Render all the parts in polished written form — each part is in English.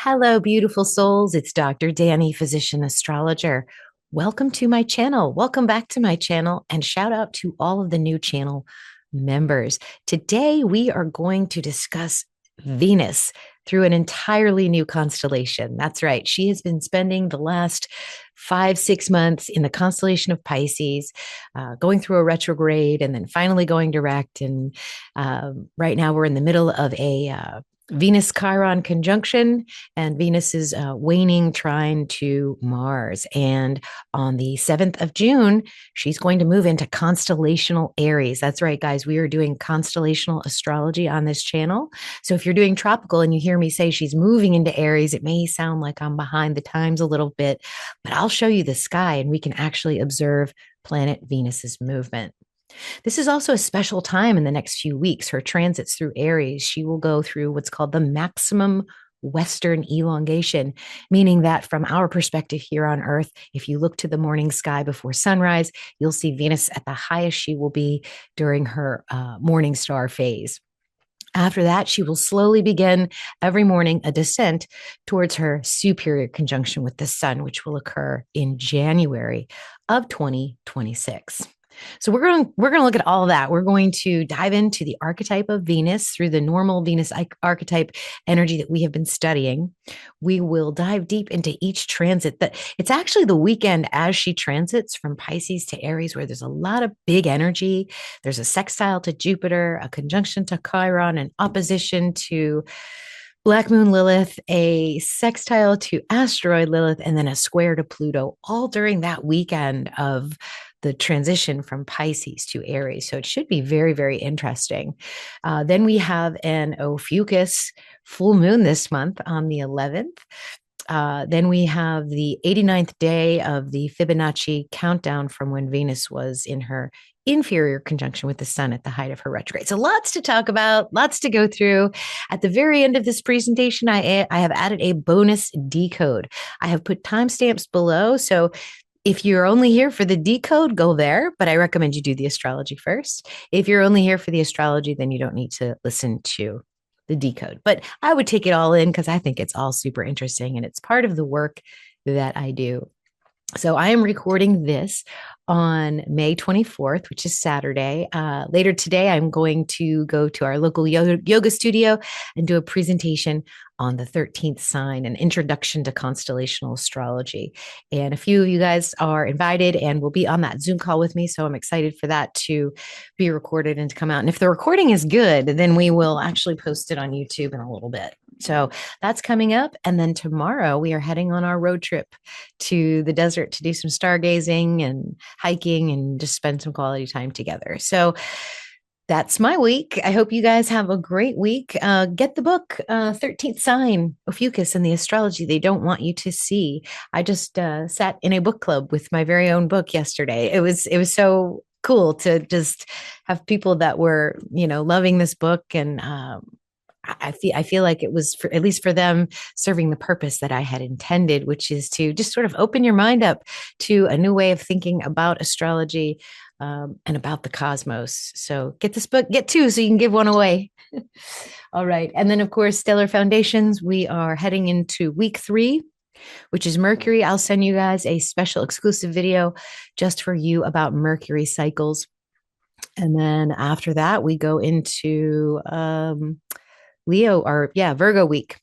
Hello, beautiful souls. It's Dr. Danny, physician astrologer. Welcome to my channel. Welcome back to my channel, and shout out to all of the new channel members. Today, we are going to discuss Venus through an entirely new constellation. That's right. She has been spending the last 5, 6 months in the constellation of Pisces, going through a retrograde and then finally going direct. And right now, we're in the middle of a Venus Chiron conjunction, and Venus is waning trine to Mars. And on the 7th of June, she's going to move into constellational Aries. That's right, guys. We are doing constellational astrology on this channel. So if you're doing tropical and you hear me say she's moving into Aries, it may sound like I'm behind the times a little bit, but I'll show you the sky and we can actually observe planet Venus's movement. This is also a special time in the next few weeks. Her transits through Aries, she will go through what's called the maximum Western elongation, meaning that from our perspective here on Earth, if you look to the morning sky before sunrise, you'll see Venus at the highest she will be during her morning star phase. After that, she will slowly begin every morning a descent towards her superior conjunction with the sun, which will occur in January of 2026. So we're going to look at all of that. We're going to dive into the archetype of Venus through the normal Venus archetype energy that we have been studying. We will dive deep into each transit. That it's actually the weekend as she transits from Pisces to Aries, where there's a lot of big energy. There's a sextile to Jupiter, a conjunction to Chiron, an opposition to Black Moon Lilith, a sextile to asteroid Lilith, and then a square to Pluto, all during that weekend of the transition from Pisces to Aries. So it should be very, very interesting. Then we have an Ophiuchus full moon this month on the 11th. Then we have the 89th day of the Fibonacci countdown from when Venus was in her inferior conjunction with the sun at the height of her retrograde. So lots to talk about, lots to go through. At the very end of this presentation, I have added a bonus decode. I have put timestamps below. So if you're only here for the decode, go there, but I recommend you do the astrology first. If you're only here for the astrology, then you don't need to listen to the decode. But I would take it all in because I think it's all super interesting and it's part of the work that I do. So I am recording this on May 24th, which is Saturday. Later today, I'm going to go to our local yoga studio and do a presentation on the 13th sign, an introduction to constellational astrology. And a few of you guys are invited and will be on that Zoom call with me. So I'm excited for that to be recorded and to come out. And if the recording is good, then we will actually post it on YouTube in a little bit. So that's coming up. And then tomorrow we are heading on our road trip to the desert to do some stargazing and hiking and just spend some quality time together. So that's my week. I hope you guys have a great week. Get the book, 13th Sign, Ophiuchus and the Astrology They Don't Want You to See. I just sat in a book club with my very own book yesterday. It was so cool to just have people that were, loving this book, and I feel like it was at least for them serving the purpose that I had intended, which is to just sort of open your mind up to a new way of thinking about astrology and about the cosmos. So get this book, get two so you can give one away. All right. And then, of course, Stellar Foundations, we are heading into week 3, which is Mercury. I'll send you guys a special exclusive video just for you about Mercury cycles. And then after that, we go into Virgo week.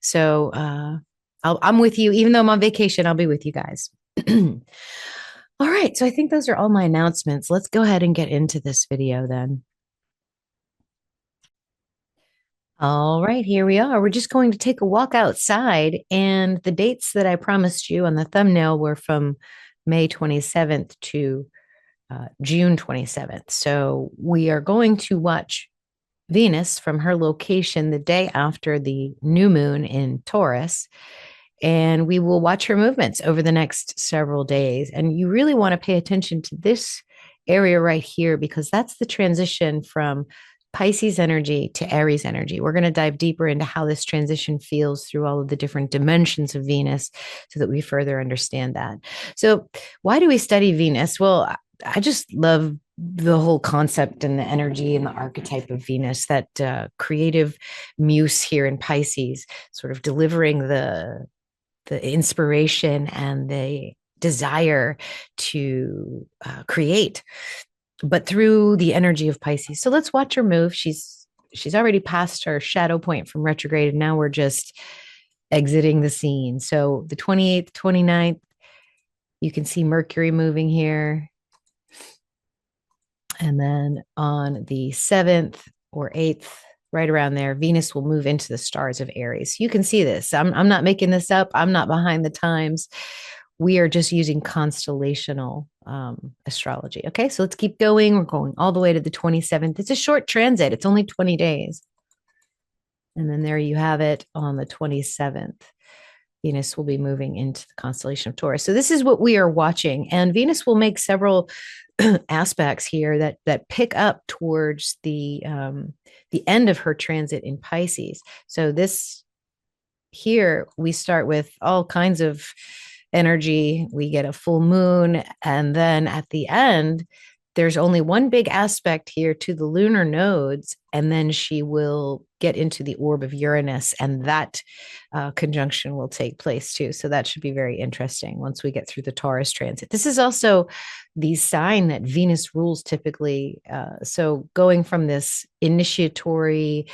So I'm with you. Even though I'm on vacation, I'll be with you guys. All right. So I think those are all my announcements. Let's go ahead and get into this video then. All right, here we are. We're just going to take a walk outside, and the dates that I promised you on the thumbnail were from May 27th to June 27th. So we are going to watch Venus from her location the day after the new moon in Taurus, and we will watch her movements over the next several days. And you really want to pay attention to this area right here because that's the transition from Pisces energy to Aries energy. We're going to dive deeper into how this transition feels through all of the different dimensions of Venus so that we further understand that. So why do we study Venus? Well, I just love the whole concept and the energy and the archetype of Venus, that creative muse here in Pisces, sort of delivering the inspiration and the desire to create, but through the energy of Pisces. So let's watch her move. She's already passed her shadow point from retrograde, and now we're just exiting the scene. So the 28th, 29th, you can see Mercury moving here. And then on the 7th or 8th, right around there, Venus will move into the stars of Aries. You can see this. I'm not making this up. I'm not behind the times. We are just using constellational astrology. Okay, so let's keep going. We're going all the way to the 27th. It's a short transit, it's only 20 days. And then there you have it on the 27th. Venus will be moving into the constellation of Taurus. So this is what we are watching. And Venus will make several aspects here that pick up towards the end of her transit in Pisces. So this here, we start with all kinds of energy. We get a full moon, and then at the end, there's only one big aspect here to the lunar nodes, and then she will get into the orb of Uranus, and that conjunction will take place too. So that should be very interesting once we get through the Taurus transit. This is also the sign that Venus rules typically. So going from this initiatory,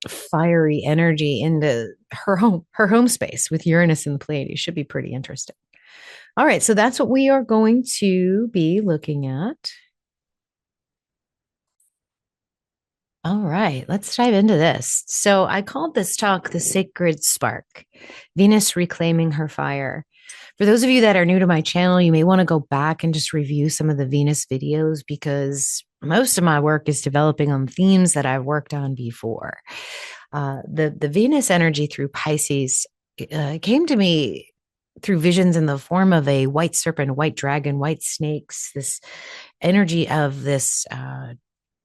fiery energy into her home space with Uranus in the Pleiades should be pretty interesting. All right, so that's what we are going to be looking at. All right, let's dive into this. So I called this talk The Sacred Spark, Venus Reclaiming Her Fire. For those of you that are new to my channel, you may want to go back and just review some of the Venus videos, because most of my work is developing on themes that I've worked on before. The Venus energy through Pisces came to me through visions in the form of a white serpent, white dragon, white snakes, this energy of this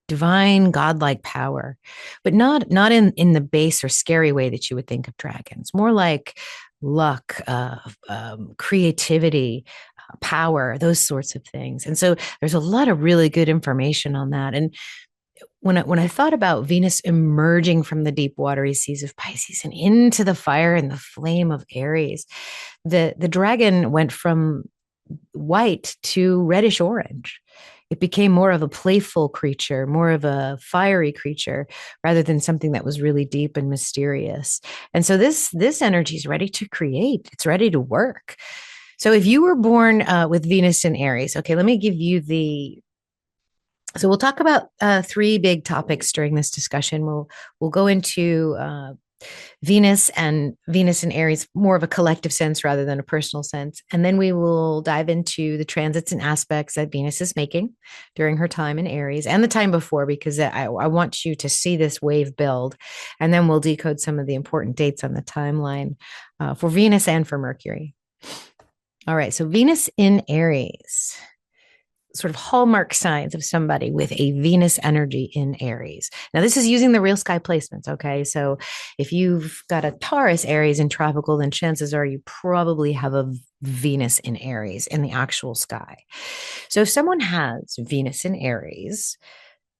divine godlike power, but not in the base or scary way that you would think of dragons. More like luck, creativity, power, those sorts of things. And so there's a lot of really good information on that. And when I thought about Venus emerging from the deep watery seas of Pisces and into the fire and the flame of Aries, the dragon went from white to reddish orange. It became more of a playful creature, more of a fiery creature, rather than something that was really deep and mysterious. And so this energy is ready to create. It's ready to work. So if you were born with Venus in Aries, okay, let me give you so we'll talk about three big topics during this discussion. We'll go into Venus and Aries, more of a collective sense rather than a personal sense. And then we will dive into the transits and aspects that Venus is making during her time in Aries and the time before, because I want you to see this wave build. And then we'll decode some of the important dates on the timeline for Venus and for Mercury. All right, so Venus in Aries, sort of hallmark signs of somebody with a Venus energy in Aries. Now, this is using the real sky placements, okay? So if you've got a Taurus, Aries, and tropical, then chances are you probably have a Venus in Aries in the actual sky. So if someone has Venus in Aries,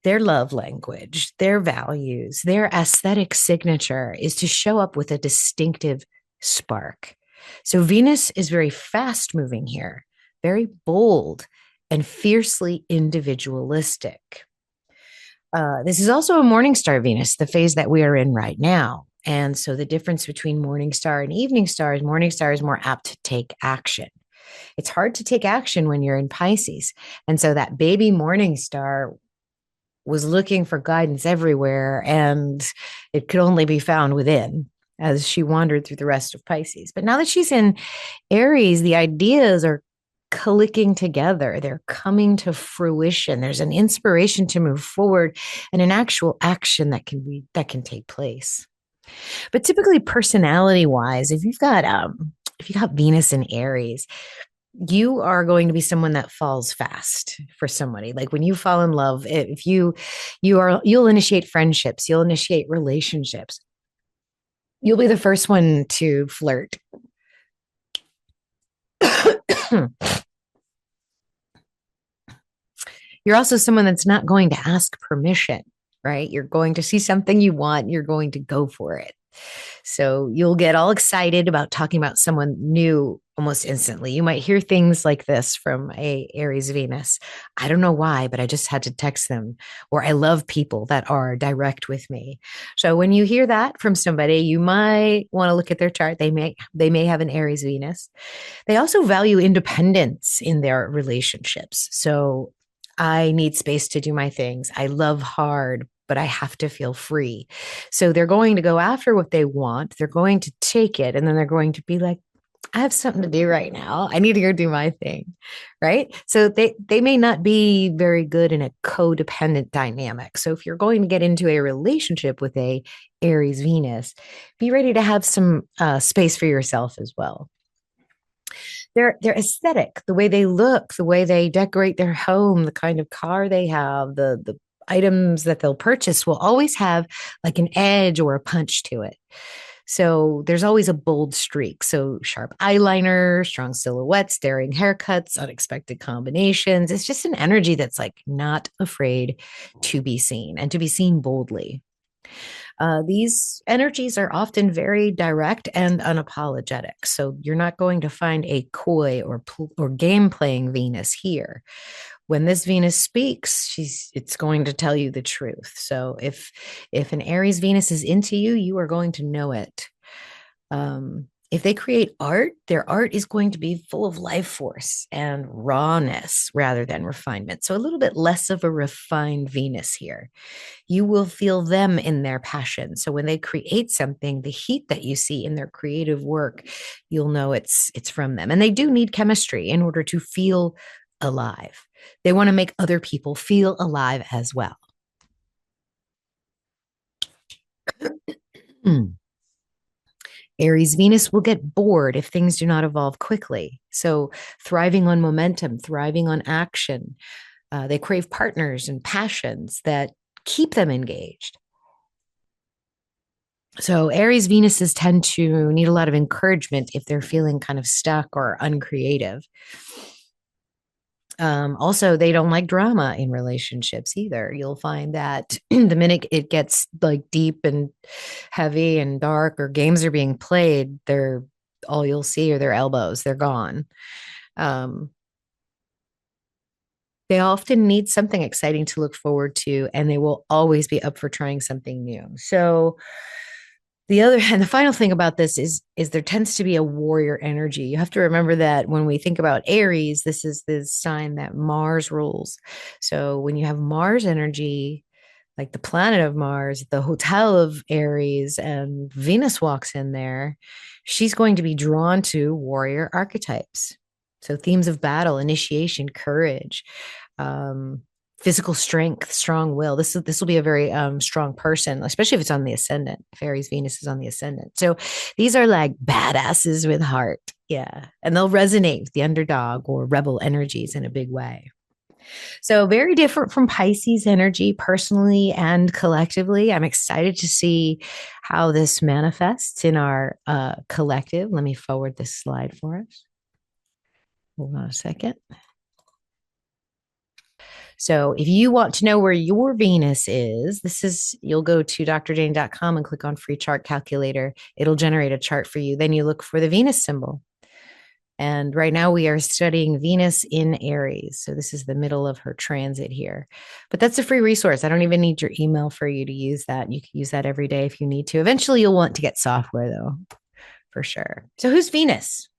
their love language, their values, their aesthetic signature is to show up with a distinctive spark. So Venus is very fast moving here, very bold, and fiercely individualistic. This is also a morning star Venus, the phase that we are in right now. And so the difference between morning star and evening star is morning star is more apt to take action. It's hard to take action when you're in Pisces. And so that baby morning star was looking for guidance everywhere, and it could only be found within as she wandered through the rest of Pisces. But now that she's in Aries, the ideas are clicking together. They're coming to fruition. There's an inspiration to move forward and an actual action that can take place. But typically, personality wise, if you've got Venus in Aries, you are going to be someone that falls fast for somebody. Like when you fall in love, if you'll initiate friendships, you'll initiate relationships. You'll be the first one to flirt. You're also someone that's not going to ask permission, right? You're going to see something you want, you're going to go for it. So you'll get all excited about talking about someone new almost instantly. You might hear things like this from a Aries Venus. I don't know why, but I just had to text them. Or I love people that are direct with me. So when you hear that from somebody, you might want to look at their chart. They may have an Aries Venus. They also value independence in their relationships. So I need space to do my things. I love hard, but I have to feel free. So they're going to go after what they want. They're going to take it, and then they're going to be like, I have something to do right now. I need to go do my thing. Right. So they may not be very good in a codependent dynamic. So if you're going to get into a relationship with a Aries Venus, be ready to have some space for yourself as well. Their aesthetic, the way they look, the way they decorate their home, the kind of car they have, the items that they'll purchase will always have like an edge or a punch to it. So there's always a bold streak. So sharp eyeliner, strong silhouettes, daring haircuts, unexpected combinations. It's just an energy that's like not afraid to be seen and to be seen boldly. These energies are often very direct and unapologetic. So you're not going to find a coy or game playing Venus here. When this Venus speaks, it's going to tell you the truth. So if an Aries Venus is into you, you are going to know it. If they create art, their art is going to be full of life force and rawness rather than refinement. So a little bit less of a refined Venus here. You will feel them in their passion. So when they create something, the heat that you see in their creative work, you'll know it's from them. And they do need chemistry in order to feel alive. They want to make other people feel alive as well. Aries Venus will get bored if things do not evolve quickly. So, thriving on momentum, thriving on action. They crave partners and passions that keep them engaged. So, Aries Venuses tend to need a lot of encouragement if they're feeling kind of stuck or uncreative. Also, they don't like drama in relationships either. You'll find that the minute it gets like deep and heavy and dark, or games are being played, they're all you'll see are their elbows. They're gone. Um, they often need something exciting to look forward to, and they will always be up for trying something new. So, the final thing about this is there tends to be a warrior energy. You have to remember that when we think about Aries, this is the sign that Mars rules. So when you have Mars energy, like the planet of Mars, the hotel of Aries, and Venus walks in there, she's going to be drawn to warrior archetypes. So themes of battle, initiation, courage, um, physical strength, strong will. This will be a very strong person, especially if it's on the ascendant. If Aries Venus is on the ascendant, so these are like badasses with heart, yeah, and they'll resonate with the underdog or rebel energies in a big way. So very different from Pisces energy, personally and collectively. I'm excited to see how this manifests in our collective. Let me forward this slide for us. Hold on a second. So if you want to know where your Venus is, you'll go to drdane.com and click on free chart calculator. It'll generate a chart for you. Then you look for the Venus symbol. And right now we are studying Venus in Aries. So this is the middle of her transit here. But that's a free resource. I don't even need your email for you to use that. You can use that every day if you need to. Eventually you'll want to get software though, for sure. So who's Venus?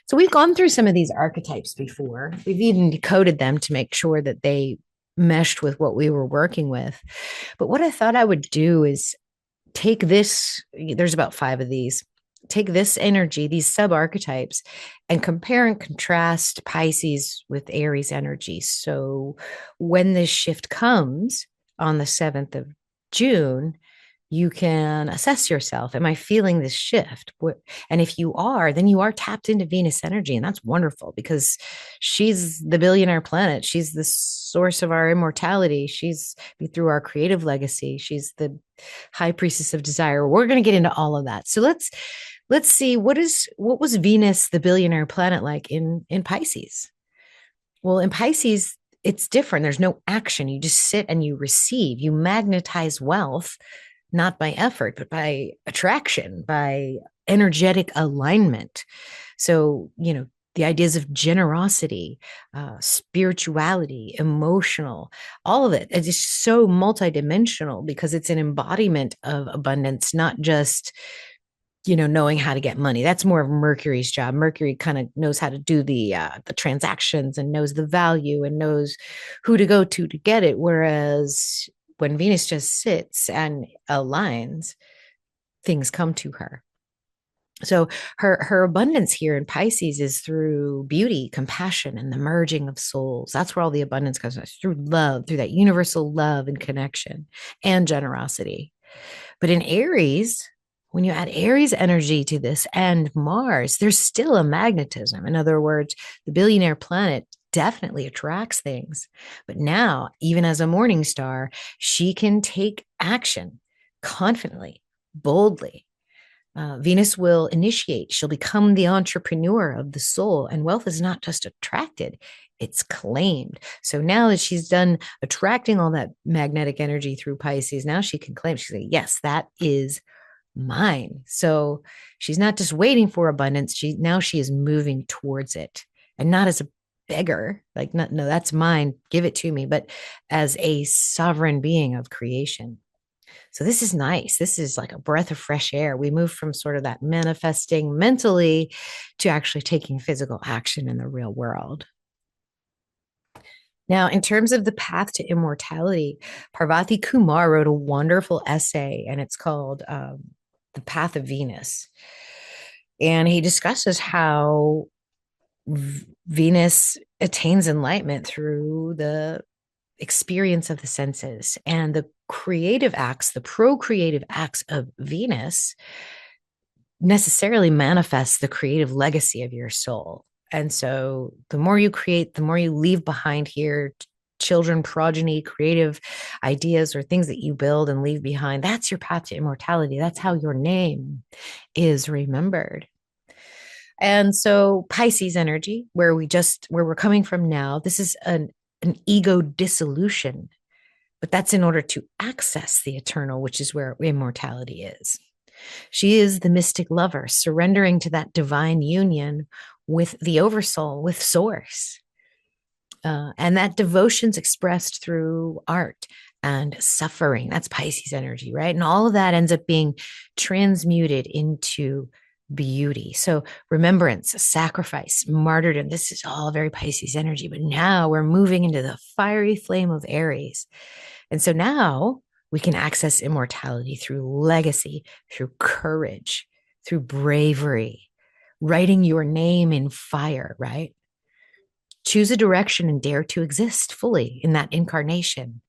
So we've gone through some of these archetypes before. We've even decoded them to make sure that they meshed with what we were working with. But what I thought I would do is take this, there's about 5 of these, take this energy, these sub archetypes, and compare and contrast Pisces with Aries energy. So when this shift comes on the 7th of June, you can assess yourself. Am I feeling this shift? And if you are, then you are tapped into Venus energy. And that's wonderful because she's the billionaire planet. She's the source of our immortality. She's through our creative legacy. She's the high priestess of desire. We're going to get into all of that. So let's see what was Venus, the billionaire planet, like in Pisces. Well, in Pisces, it's different. There's no action. You just sit and you receive. You magnetize wealth, not by effort, but by attraction, by energetic alignment. So, the ideas of generosity, spirituality, emotional, all of it is just so multidimensional because it's an embodiment of abundance, not just knowing how to get money. That's more of Mercury's job. Mercury kind of knows how to do the transactions and knows the value and knows who to go to get it. Whereas when Venus just sits and aligns, things come to her. So her abundance here in Pisces is through beauty, compassion, and the merging of souls. That's where all the abundance comes from, through love, through that universal love and connection and generosity. But in Aries, when you add Aries energy to this and Mars, there's still a magnetism. In other words, the billionaire planet definitely attracts things. But now, even as a morning star, she can take action confidently, boldly. Venus will initiate. She'll become the entrepreneur of the soul. And wealth is not just attracted, it's claimed. So now that she's done attracting all that magnetic energy through Pisces, now she can claim, she can say, yes, that is mine. So she's not just waiting for abundance. She is moving towards it, and not as a beggar, like, no, that's mine, give it to me, but as a sovereign being of creation. So this is nice. This is like a breath of fresh air. We move from sort of that manifesting mentally to actually taking physical action in the real world. Now, in terms of the path to immortality, Parvati Kumar wrote a wonderful essay, and it's called The Path of Venus. And he discusses how Venus attains enlightenment through the experience of the senses, and the creative acts, the procreative acts of Venus necessarily manifests the creative legacy of your soul. And so the more you create, the more you leave behind here, children, progeny, creative ideas, or things that you build and leave behind. That's your path to immortality. That's how your name is remembered. And so Pisces energy, where we're coming from now, this is an ego dissolution, but that's in order to access the eternal, which is where immortality is. She is the mystic lover, surrendering to that divine union with the oversoul, with source. And that devotion's expressed through art and suffering. That's Pisces energy, right? And all of that ends up being transmuted into beauty. So remembrance, sacrifice, martyrdom, this is all very Pisces energy. But now we're moving into the fiery flame of Aries. And so now we can access immortality through legacy, through courage, through bravery, writing your name in fire, right? Choose a direction and dare to exist fully in that incarnation.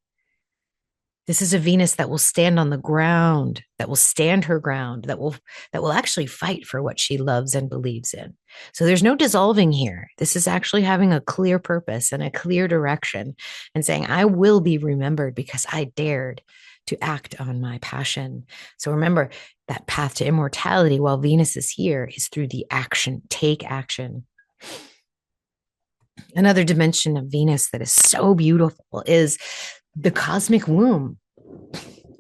This is a Venus that will stand on the ground, that will stand her ground, that will actually fight for what she loves and believes in. So there's no dissolving here. This is actually having a clear purpose and a clear direction and saying, I will be remembered because I dared to act on my passion. So remember, that path to immortality while Venus is here is through the action. Take action. Another dimension of Venus that is so beautiful is the cosmic womb.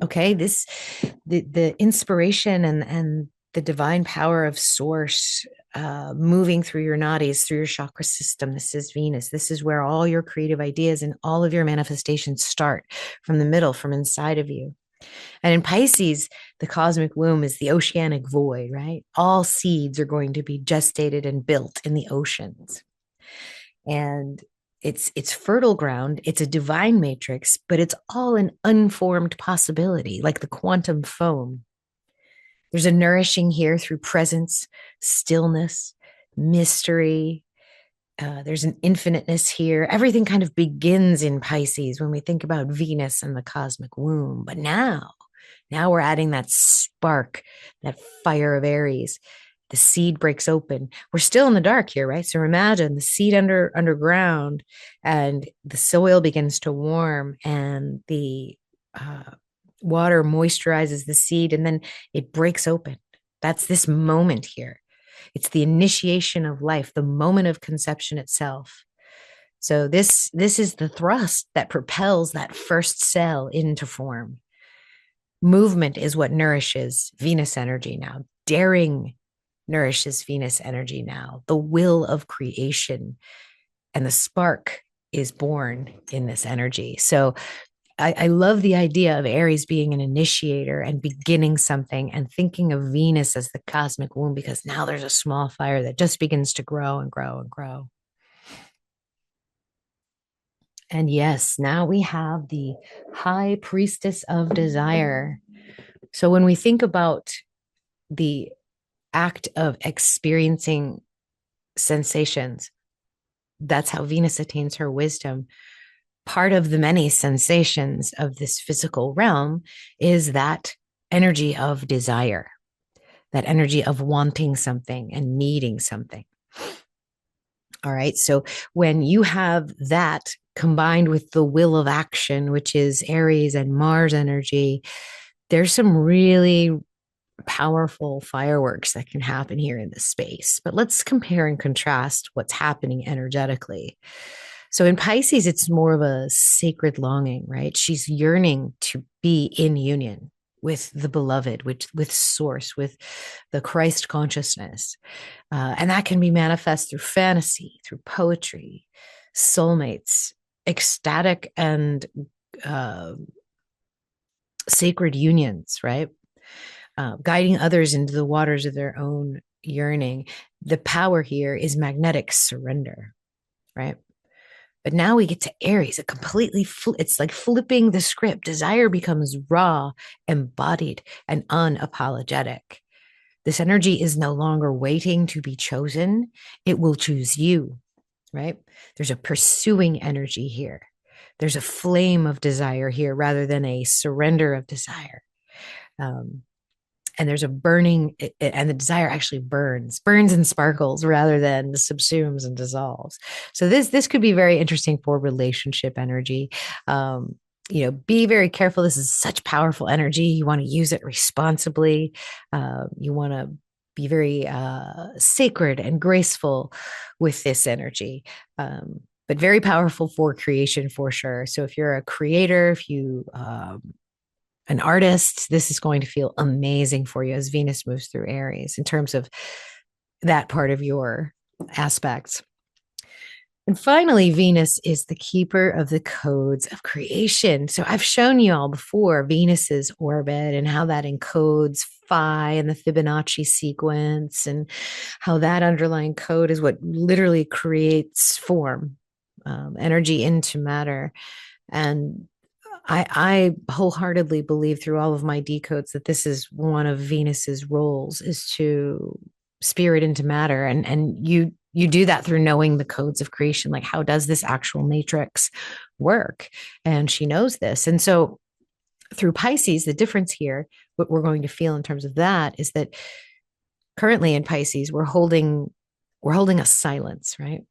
Okay, the inspiration and the divine power of source moving through your nadis, through your chakra system. This is Venus. This is where all your creative ideas and all of your manifestations start, from the middle, from inside of you. And in Pisces, the cosmic womb is the oceanic void, right? All seeds are going to be gestated and built in the oceans. And it's fertile ground. It's a divine matrix, but it's all an unformed possibility, like the quantum foam. There's a nourishing here through presence, stillness, mystery. There's an infiniteness here. Everything kind of begins in Pisces when we think about Venus and the cosmic womb. But now we're adding that spark, that fire of Aries. The seed breaks open. We're still in the dark here, right? So imagine the seed underground, and the soil begins to warm, and the water moisturizes the seed, and then it breaks open. That's this moment here. It's the initiation of life, the moment of conception itself. So this is the thrust that propels that first cell into form. Movement is what nourishes Venus energy now. Daring nourishes Venus energy now. The will of creation and the spark is born in this energy. So I love the idea of Aries being an initiator and beginning something, and thinking of Venus as the cosmic womb, because now there's a small fire that just begins to grow and grow and grow. And yes, now we have the high priestess of desire. So when we think about the act of experiencing sensations, that's how Venus attains her wisdom. Part of the many sensations of this physical realm is that energy of desire, that energy of wanting something and needing something. All right. So when you have that combined with the will of action, which is Aries and Mars energy, there's some really powerful fireworks that can happen here in this space. But let's compare and contrast what's happening energetically. So in Pisces, it's more of a sacred longing, right? She's yearning to be in union with the beloved, with source, with the Christ consciousness. And that can be manifest through fantasy, through poetry, soulmates, ecstatic and sacred unions, right? Guiding others into the waters of their own yearning. The power here is magnetic surrender, right? But now we get to Aries, a completely, it's like flipping the script. Desire becomes raw, embodied, and unapologetic. This energy is no longer waiting to be chosen. It will choose you, right? There's a pursuing energy here. There's a flame of desire here rather than a surrender of desire. And there's a burning, and the desire actually burns and sparkles rather than subsumes and dissolves. So this could be very interesting for relationship energy. Be very careful. This is such powerful energy. You want to use it responsibly. You want to be very sacred and graceful with this energy. But very powerful for creation for sure. So if you're a creator, if you an artist, this is going to feel amazing for you as Venus moves through Aries in terms of that part of your aspects. And finally, Venus is the keeper of the codes of creation. So I've shown you all before Venus's orbit and how that encodes phi and the Fibonacci sequence, and how that underlying code is what literally creates form, energy into matter. And I wholeheartedly believe through all of my decodes that this is one of Venus's roles, is to spirit into matter. And you do that through knowing the codes of creation. Like, how does this actual matrix work? And she knows this. And so through Pisces, the difference here, what we're going to feel in terms of that is that currently in Pisces, we're holding a silence, right?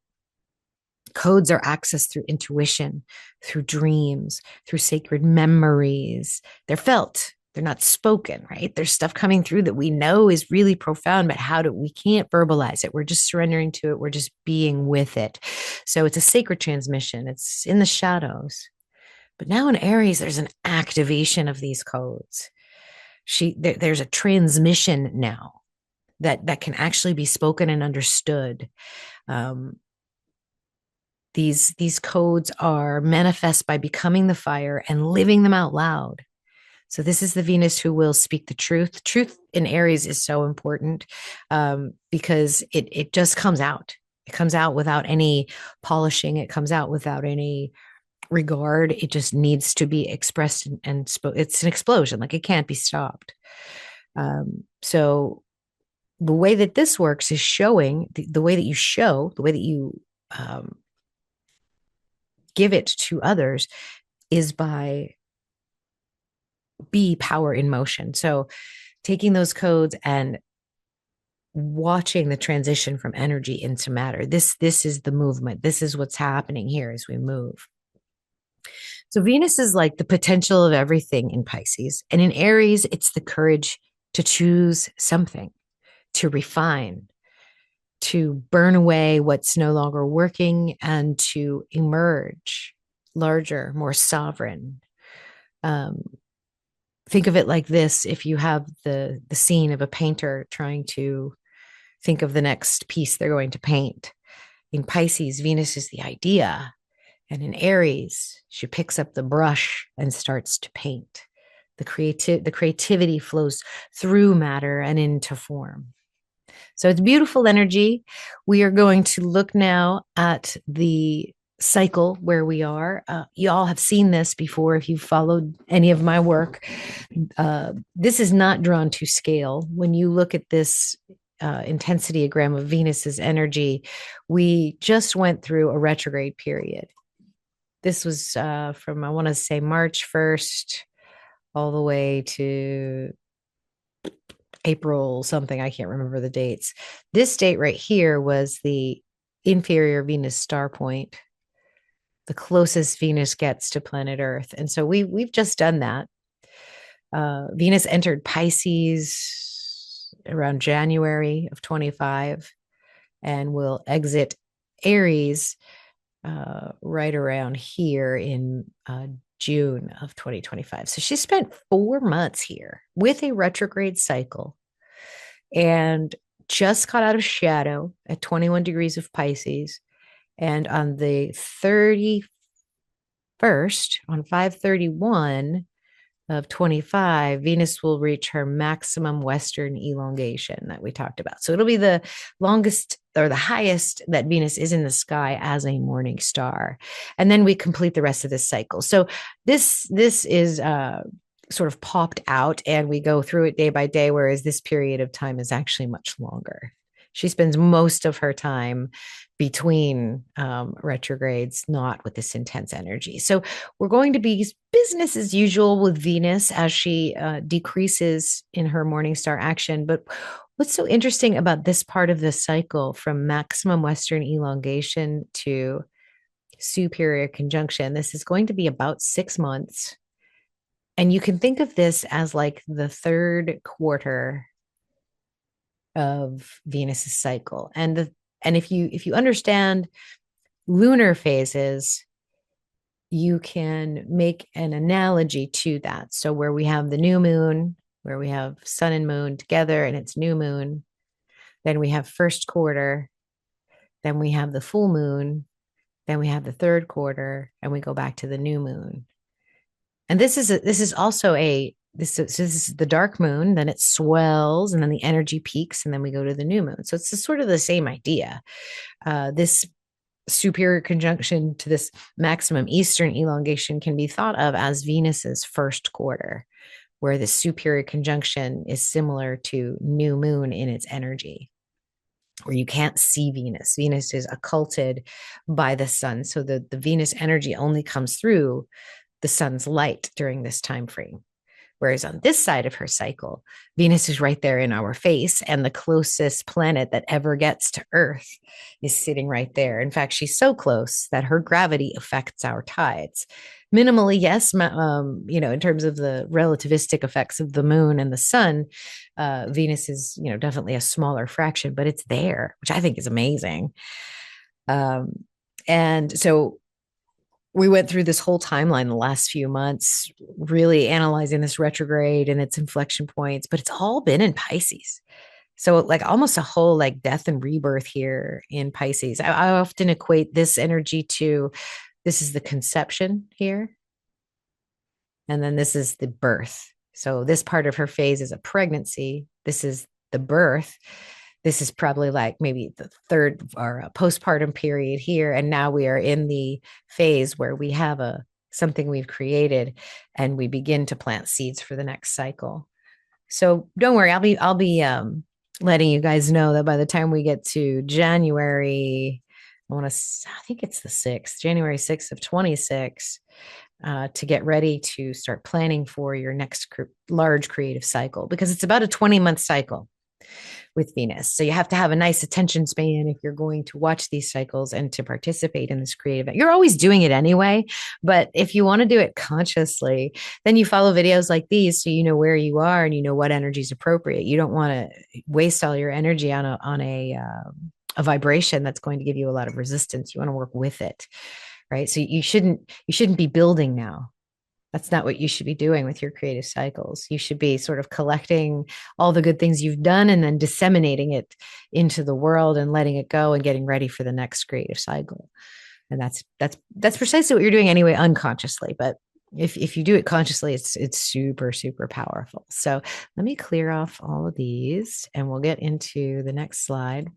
Codes are accessed through intuition, through dreams, through sacred memories. They're felt. They're not spoken, right? There's stuff coming through that we know is really profound, but we can't verbalize it. We're just surrendering to it. We're just being with it. So it's a sacred transmission. It's in the shadows. But now in Aries, there's an activation of these codes. There's a transmission now that can actually be spoken and understood. These codes are manifest by becoming the fire and living them out loud. So this is the Venus who will speak the truth. Truth in Aries is so important because it just comes out. It comes out without any polishing. It comes out without any regard. It just needs to be expressed and it's an explosion. Like, it can't be stopped. So the way that this works is showing the way that you give it to others is by be power in motion. So taking those codes and watching the transition from energy into matter. This is the movement. This is what's happening here as we move. So Venus is like the potential of everything in Pisces. And in Aries, it's the courage to choose something, to refine, to burn away what's no longer working and to emerge larger, more sovereign. Um, think of it like this: if you have the scene of a painter trying to think of the next piece they're going to paint. In Pisces, Venus is the idea. And in Aries, she picks up the brush and starts to paint. The creativity flows through matter and into form. So it's beautiful energy. We are going to look now at the cycle where we are. You all have seen this before if you've followed any of my work. This is not drawn to scale. When you look at this intensityogram of Venus's energy, we just went through a retrograde period. This was from, I want to say, March 1st all the way to April something. I can't remember the dates. This date right here was the inferior Venus star point, the closest Venus gets to planet Earth. And so we've just done that. Venus entered Pisces around January of 25 and will exit Aries right around here in June of 2025. So she spent 4 months here with a retrograde cycle and just got out of shadow at 21 degrees of Pisces. And on the 31st, on 5/31 of 25, Venus will reach her maximum Western elongation that we talked about. So it'll be the longest or the highest that Venus is in the sky as a morning star. And then we complete the rest of this cycle. So this is sort of popped out and we go through it day by day, whereas this period of time is actually much longer. She spends most of her time between retrogrades, not with this intense energy. So we're going to be business as usual with Venus as she decreases in her morning star action. But what's so interesting about this part of the cycle from maximum Western elongation to superior conjunction, this is going to be about 6 months. And you can think of this as like the third quarter of Venus's cycle. And if you understand lunar phases, you can make an analogy to that. So where we have the new moon, where we have sun and moon together and it's new moon, then we have first quarter, then we have the full moon, then we have the third quarter, and we go back to the new moon. And this is also this is the dark moon, then it swells and then the energy peaks and then we go to the new moon. So it's sort of the same idea. This superior conjunction to this maximum Eastern elongation can be thought of as Venus's first quarter, where the superior conjunction is similar to new moon in its energy, where you can't see Venus. Venus is occulted by the sun. So the Venus energy only comes through the sun's light during this time frame. Whereas on this side of her cycle, Venus is right there in our face, and the closest planet that ever gets to Earth is sitting right there. In fact, she's so close that her gravity affects our tides. Minimally, yes, in terms of the relativistic effects of the moon and the sun, Venus is, definitely a smaller fraction, but it's there, which I think is amazing. And so we went through this whole timeline the last few months, really analyzing this retrograde and its inflection points, but it's all been in Pisces. So like almost a whole like death and rebirth here in Pisces. I often equate this energy to, this is the conception here. And then this is the birth. So this part of her phase is a pregnancy. This is the birth. This is probably like maybe the third or postpartum period here. And now we are in the phase where we have something we've created and we begin to plant seeds for the next cycle. So don't worry, I'll be letting you guys know that by the time we get to January, I think it's the 6th, January 6th of 26, to get ready to start planning for your next large creative cycle, because it's about a 20-month cycle with Venus. So you have to have a nice attention span if you're going to watch these cycles and to participate in this creative. You're always doing it anyway, but if you want to do it consciously, then you follow videos like these so you know where you are and you know what energy is appropriate. You don't want to waste all your energy on a a vibration that's going to give you a lot of resistance. You want to work with it, right? So you shouldn't be building now. That's not what you should be doing with your creative cycles. You should be sort of collecting all the good things you've done and then disseminating it into the world and letting it go and getting ready for the next creative cycle. And that's precisely what you're doing anyway, unconsciously. But if you do it consciously, it's super, super powerful. So let me clear off all of these and we'll get into the next slide.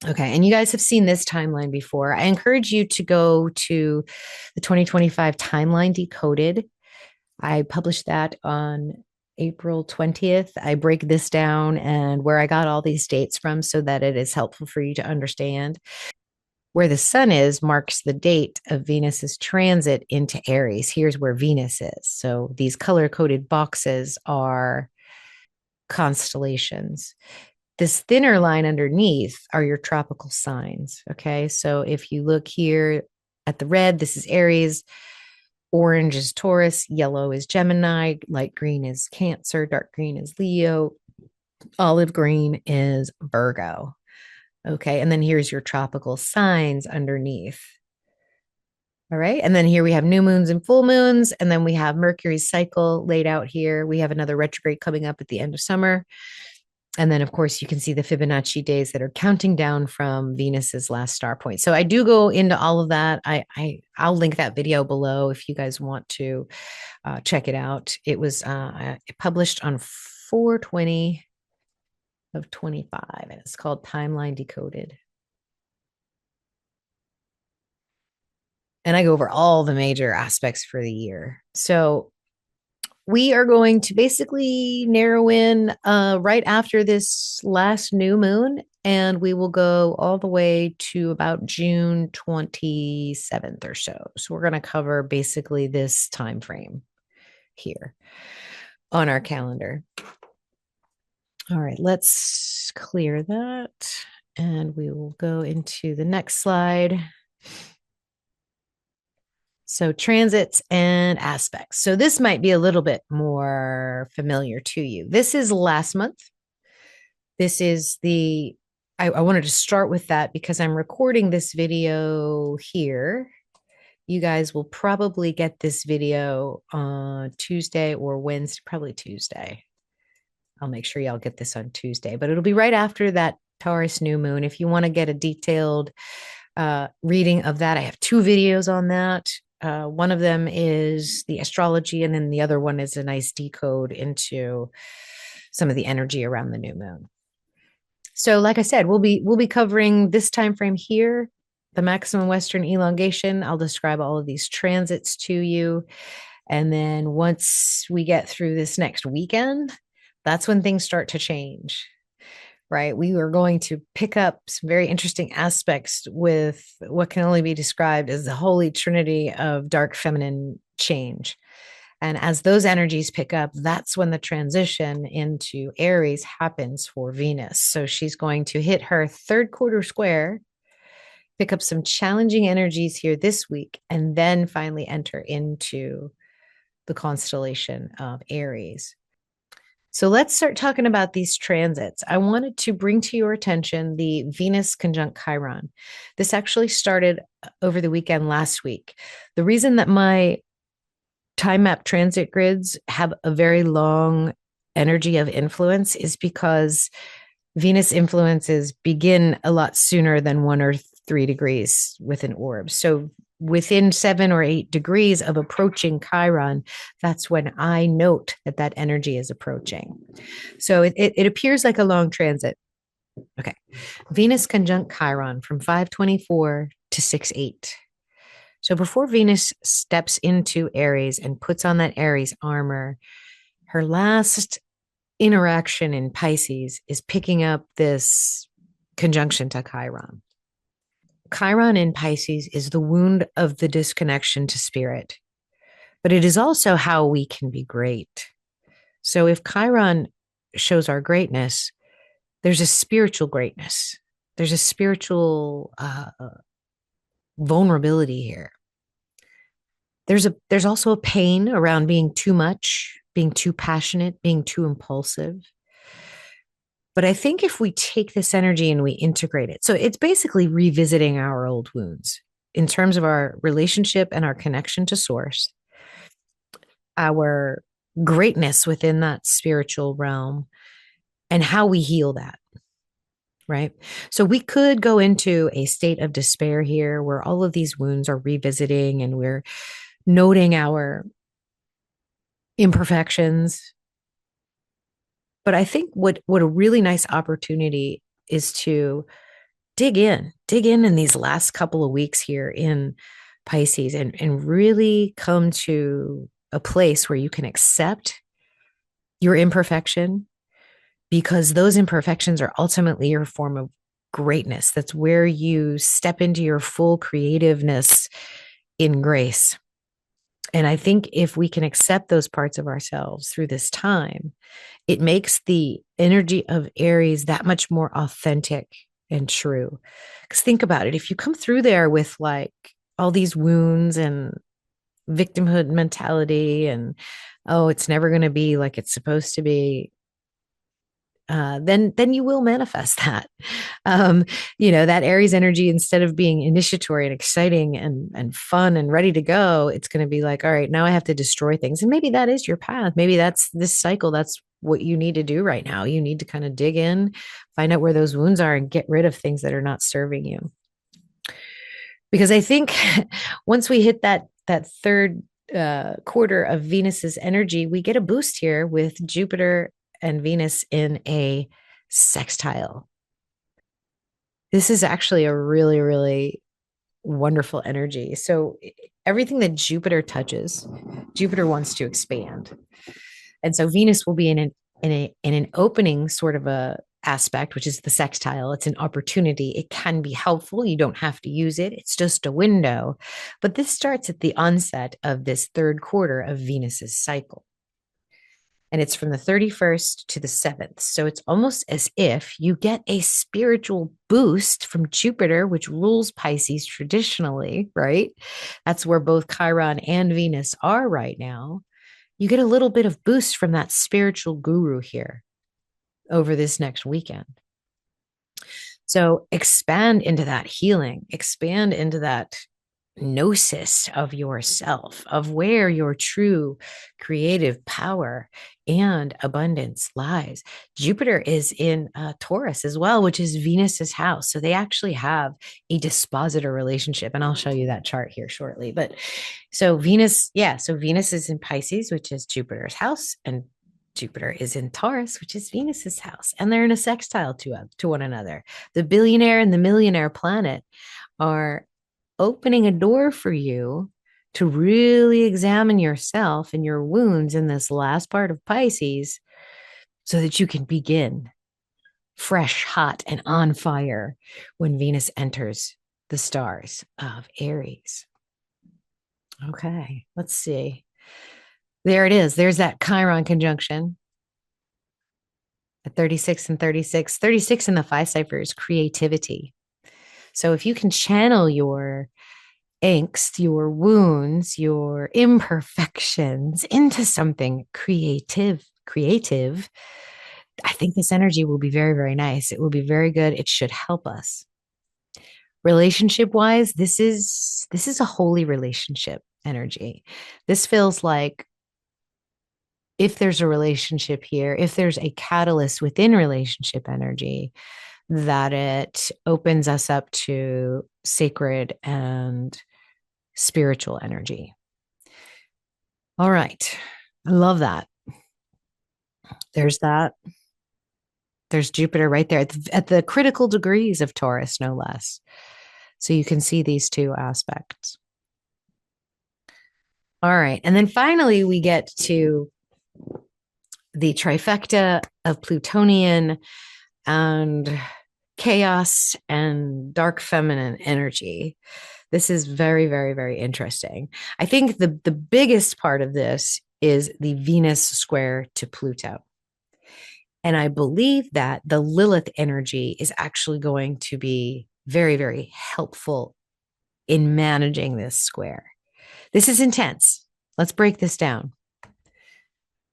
Okay. And you guys have seen this timeline before. I encourage you to go to the 2025 timeline Decoded. I published that on April 20th. I break this down and where I got all these dates from so that it is helpful for you to understand. Where the sun is marks the date of Venus's transit into Aries. Here's where Venus is. So these color coded boxes are constellations. This thinner line underneath are your tropical signs. Okay. So if you look here at the red, this is Aries, orange is Taurus, yellow is Gemini, light green is Cancer, dark green is Leo, olive green is Virgo. Okay. And then here's your tropical signs underneath. All right. And then here we have new moons and full moons. And then we have Mercury's cycle laid out here. We have another retrograde coming up at the end of summer. And then, of course, you can see the Fibonacci days that are counting down from Venus's last star point. So I do go into all of that. I'll link that video below if you guys want to check it out. It was published on 4/20 of 25, and it's called Timeline Decoded. And I go over all the major aspects for the year. So we are going to basically narrow in right after this last new moon, and we will go all the way to about June 27th or so. So we're going to cover basically this time frame here on our calendar. All right, let's clear that, and we will go into the next slide. So transits and aspects. So this might be a little bit more familiar to you. This is last month. This is I wanted to start with that because I'm recording this video here. You guys will probably get this video on Tuesday or Wednesday, probably Tuesday. I'll make sure y'all get this on Tuesday, but it'll be right after that Taurus new moon. If you want to get a detailed reading of that, I have 2 videos on that. One of them is the astrology, and then the other one is a nice decode into some of the energy around the new moon. So, like I said, we'll be covering this time frame here, the maximum western elongation. I'll describe all of these transits to you, and then once we get through this next weekend, that's when things start to change. Right. We are going to pick up some very interesting aspects with what can only be described as the holy trinity of dark feminine change. And as those energies pick up, that's when the transition into Aries happens for Venus. So she's going to hit her 3rd quarter square, pick up some challenging energies here this week, and then finally enter into the constellation of Aries. So let's start talking about these transits. I wanted to bring to your attention the Venus conjunct Chiron. This actually started over the weekend last week. The reason that my time map transit grids have a very long energy of influence is because Venus influences begin a lot sooner than 1 or 3 degrees with an orb. So within 7 or 8 degrees of approaching Chiron, that's when I note that that energy is approaching. So it appears like a long transit. Okay. Venus conjunct Chiron from 5/24 to 6/8. So before Venus steps into Aries and puts on that Aries armor, her last interaction in Pisces is picking up this conjunction to Chiron. Chiron in Pisces is the wound of the disconnection to spirit, but it is also how we can be great. So if Chiron shows our greatness, there's a spiritual greatness. There's a spiritual vulnerability here. There's also a pain around being too much, being too passionate, being too impulsive. But I think if we take this energy and we integrate it, so it's basically revisiting our old wounds in terms of our relationship and our connection to source, our greatness within that spiritual realm, and how we heal that. Right. So we could go into a state of despair here where all of these wounds are revisiting and we're noting our imperfections. But I think what a really nice opportunity is to dig in these last couple of weeks here in Pisces and really come to a place where you can accept your imperfection, because those imperfections are ultimately your form of greatness. That's where you step into your full creativeness in grace. And I think if we can accept those parts of ourselves through this time, it makes the energy of Aries that much more authentic and true. Because think about it, if you come through there with like all these wounds and victimhood mentality and, oh, it's never going to be like it's supposed to be, then you will manifest that. Um, that Aries energy, instead of being initiatory and exciting and fun and ready to go, it's going to be like, all right, now I have to destroy things. And maybe that is your path. Maybe that's this cycle. That's what you need to do right now. You need to kind of dig in, find out where those wounds are, and get rid of things that are not serving you. Because I think once we hit that third quarter of Venus's energy, we get a boost here with Jupiter and Venus in a sextile. This is actually a really, really wonderful energy. So everything that Jupiter touches, Jupiter wants to expand. And so Venus will be in an opening sort of a aspect, which is the sextile. It's an opportunity. It can be helpful. You don't have to use it. It's just a window. But this starts at the onset of this third quarter of Venus's cycle. And it's from the 31st to the 7th. So it's almost as if you get a spiritual boost from Jupiter, which rules Pisces traditionally, right? That's where both Chiron and Venus are right now. You get a little bit of boost from that spiritual guru here over this next weekend. So expand into that healing, expand into that gnosis of yourself, of where your true creative power and abundance lies. Jupiter is in Taurus as well, which is Venus's house. So they actually have a dispositor relationship. And I'll show you that chart here shortly. But so Venus is in Pisces, which is Jupiter's house, and Jupiter is in Taurus, which is Venus's house. And they're in a sextile to one another. The billionaire and the millionaire planet are opening a door for you to really examine yourself and your wounds in this last part of Pisces so that you can begin fresh, hot, and on fire when Venus enters the stars of Aries. Okay, let's see. There it is. There's that Chiron conjunction at 36 and 36. 36 in the 5 cipher is creativity. So if you can channel your angst, your wounds, your imperfections into something creative, I think this energy will be very, very nice. It will be very good. It should help us. Relationship wise, this is a holy relationship energy. This feels like if there's a relationship here, if there's a catalyst within relationship energy, that it opens us up to sacred and spiritual energy. All right. I love that. There's that. There's Jupiter right there at the critical degrees of Taurus, no less. So you can see these two aspects. All right. And then finally, we get to the trifecta of Plutonian and chaos and dark feminine energy. This is very, very, very interesting. I think the biggest part of this is the Venus square to Pluto. And I believe that the Lilith energy is actually going to be very, very helpful in managing this square. This is intense. Let's break this down.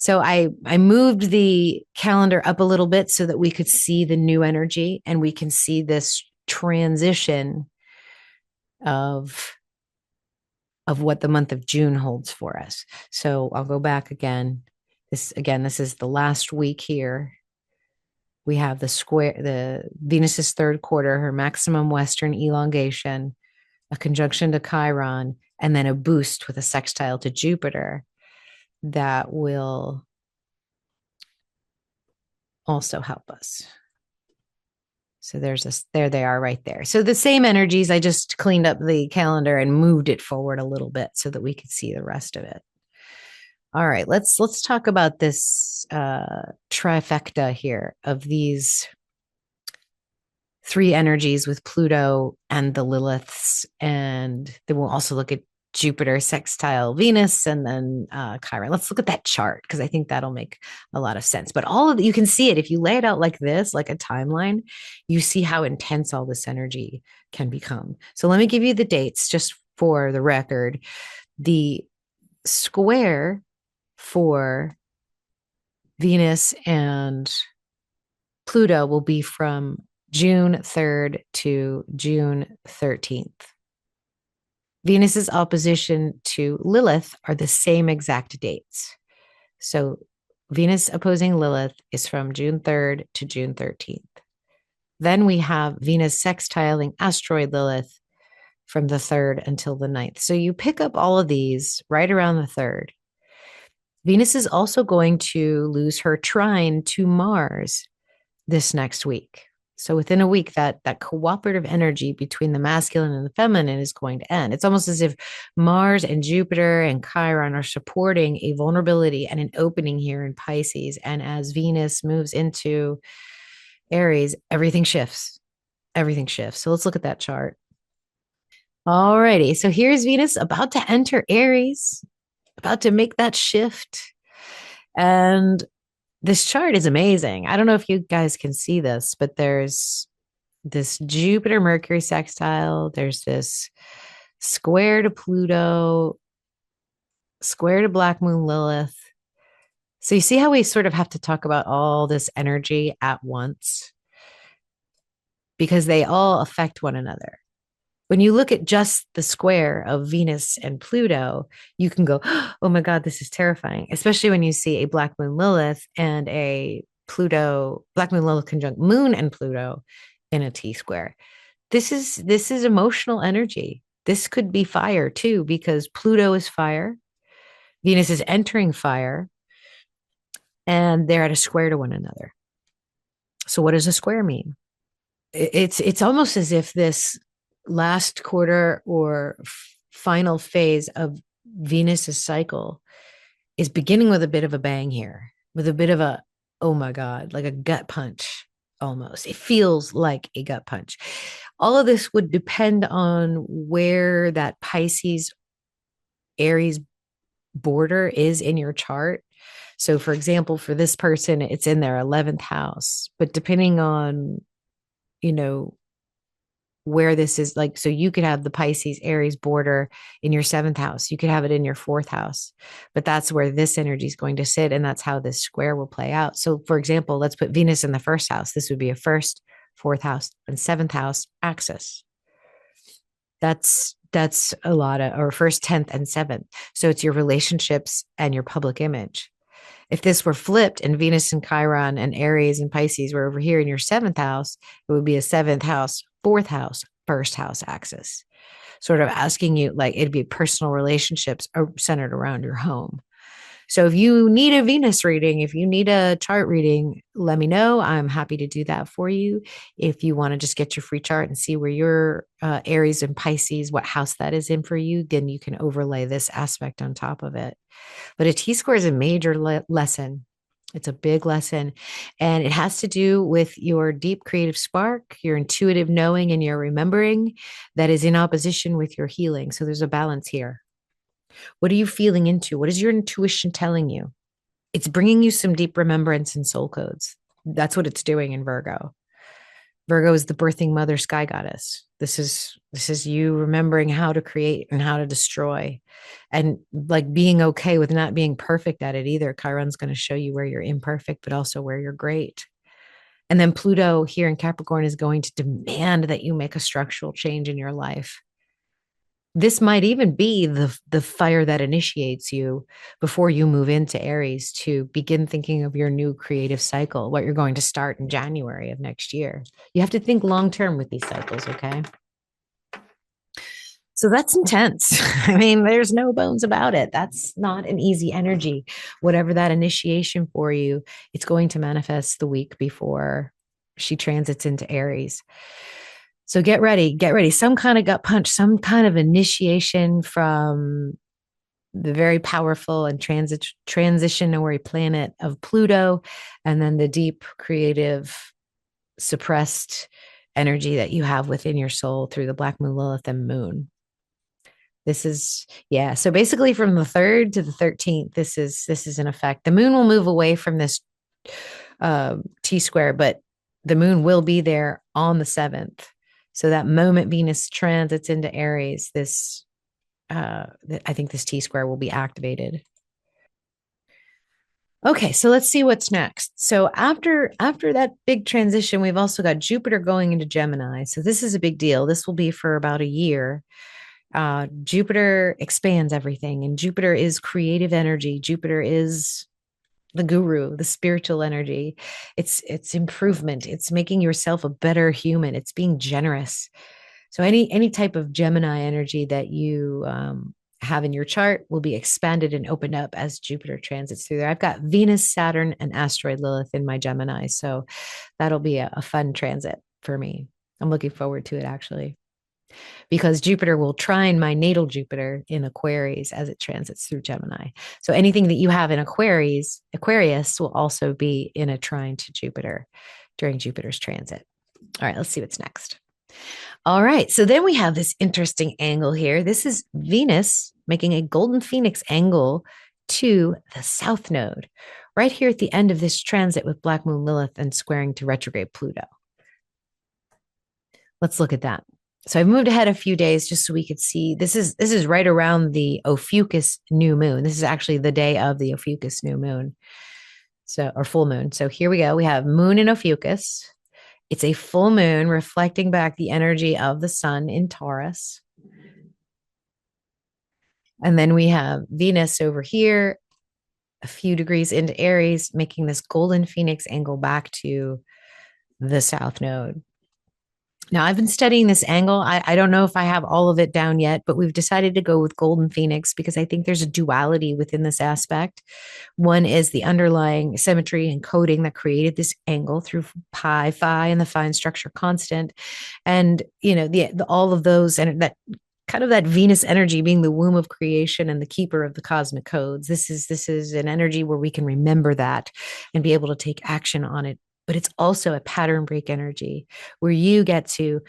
So I moved the calendar up a little bit so that we could see the new energy and we can see this transition of what the month of June holds for us. So I'll go back again. This is the last week here. We have the Venus's third quarter, her maximum Western elongation, a conjunction to Chiron, and then a boost with a sextile to Jupiter that will also help us. So there they are right there. So the same energies, I just cleaned up the calendar and moved it forward a little bit so that we could see the rest of it. All right, let's talk about this trifecta here of these three energies with Pluto and the Liliths, and then we'll also look at Jupiter sextile Venus and then Chiron. Let's look at that chart because I think that'll make a lot of sense. But all of you can see it if you lay it out like this, like a timeline, you see how intense all this energy can become. So let me give you the dates just for the record. The square for Venus and Pluto will be from June 3rd to June 13th. Venus's opposition to Lilith are the same exact dates. So Venus opposing Lilith is from June 3rd to June 13th. Then we have Venus sextiling asteroid Lilith from the 3rd until the 9th. So you pick up all of these right around the 3rd. Venus is also going to lose her trine to Mars this next week. So within a week, that cooperative energy between the masculine and the feminine is going to end. It's almost as if Mars and Jupiter and Chiron are supporting a vulnerability and an opening here in Pisces. And as Venus moves into Aries, everything shifts. Everything shifts. So let's look at that chart. All righty. So here's Venus about to enter Aries, about to make that shift. And this chart is amazing. I don't know if you guys can see this, but there's this Jupiter Mercury sextile. There's this square to Pluto, square to Black Moon Lilith. So you see how we sort of have to talk about all this energy at once because they all affect one another. When you look at just the square of Venus and Pluto, you can go, oh my God, this is terrifying, especially when you see a Black Moon Lilith and a Black Moon Lilith conjunct Moon and Pluto in a T square. This is emotional energy. This could be fire too, because Pluto is fire. Venus is entering fire and they're at a square to one another. So what does a square mean? It's almost as if this last quarter or final phase of Venus's cycle is beginning with a bit of a bang here, with a bit of a, oh my God, like a gut punch almost. It feels like a gut punch. All of this would depend on where that Pisces Aries border is in your chart. So for example, for this person, it's in their 11th house, but depending on, where this is like, so you could have the Pisces Aries border in your 7th house. You could have it in your 4th house, but that's where this energy is going to sit. And that's how this square will play out. So for example, let's put Venus in the 1st house. This would be a 1st, 4th house and 7th house axis. That's a lot of, or 1st, 10th and 7th. So it's your relationships and your public image. If this were flipped and Venus and Chiron and Aries and Pisces were over here in your 7th house, it would be a 7th house, 4th house, 1st house axis, sort of asking you, like, it'd be personal relationships centered around your home. So if you need a Venus reading, if you need a chart reading, let me know. I'm happy to do that for you. If you want to just get your free chart and see where your Aries and Pisces, what house that is in for you, then you can overlay this aspect on top of it. But a T-square is a major lesson. It's a big lesson, and it has to do with your deep creative spark, your intuitive knowing, and your remembering that is in opposition with your healing. So there's a balance here. What are you feeling into? What is your intuition telling you? It's bringing you some deep remembrance and soul codes. That's what it's doing in Virgo. Virgo is the birthing mother sky goddess. This is you remembering how to create and how to destroy, and like being okay with not being perfect at it either. Chiron's going to show you where you're imperfect, but also where you're great. And then Pluto here in Capricorn is going to demand that you make a structural change in your life. This might even be the fire that initiates you before you move into Aries to begin thinking of your new creative cycle, what you're going to start in January of next year. You have to think long term with these cycles, okay? So that's intense. I mean, there's no bones about it. That's not an easy energy. Whatever that initiation for you, it's going to manifest the week before she transits into Aries. So get ready, get ready. Some kind of gut punch, some kind of initiation from the very powerful and transitionary planet of Pluto, and then the deep creative suppressed energy that you have within your soul through the Black Moon, Lilith, and Moon. This is, yeah. So basically from the 3rd to the 13th, this is in effect. The moon will move away from this T square, but the moon will be there on the 7th. So that moment Venus transits into Aries, this I think this T square will be activated. Okay, so let's see what's next. So after that big transition, we've also got Jupiter going into Gemini. So this is a big deal. This will be for about a year. Jupiter expands everything, and Jupiter is creative energy. Jupiter is the guru, the spiritual energy. It's improvement. It's making yourself a better human. It's being generous. So any type of Gemini energy that you have in your chart will be expanded and opened up as Jupiter transits through there. I've got Venus, Saturn, and asteroid Lilith in my Gemini, so that'll be a fun transit for me. I'm looking forward to it actually, because Jupiter will trine my natal Jupiter in Aquarius as it transits through Gemini. So anything that you have in Aquarius will also be in a trine to Jupiter during Jupiter's transit. All right, let's see what's next. All right, so then we have this interesting angle here. This is Venus making a golden phoenix angle to the south node, right here at the end of this transit with Black Moon Lilith and squaring to retrograde Pluto. Let's look at that. So I've moved ahead a few days just so we could see. This is right around the Ophiuchus new moon. This is actually the day of the Ophiuchus new moon, so or full moon. So here we go. We have moon in Ophiuchus. It's a full moon reflecting back the energy of the sun in Taurus. And then we have Venus over here, a few degrees into Aries, making this golden phoenix angle back to the south node. Now, I've been studying this angle. I don't know if I have all of it down yet, but we've decided to go with Golden Phoenix because I think there's a duality within this aspect. One is the underlying symmetry and coding that created this angle through pi, phi, and the fine structure constant. And, you know, the all of those, and that kind of that Venus energy being the womb of creation and the keeper of the cosmic codes. This is an energy where we can remember that and be able to take action on it. But it's also a pattern break energy where you get to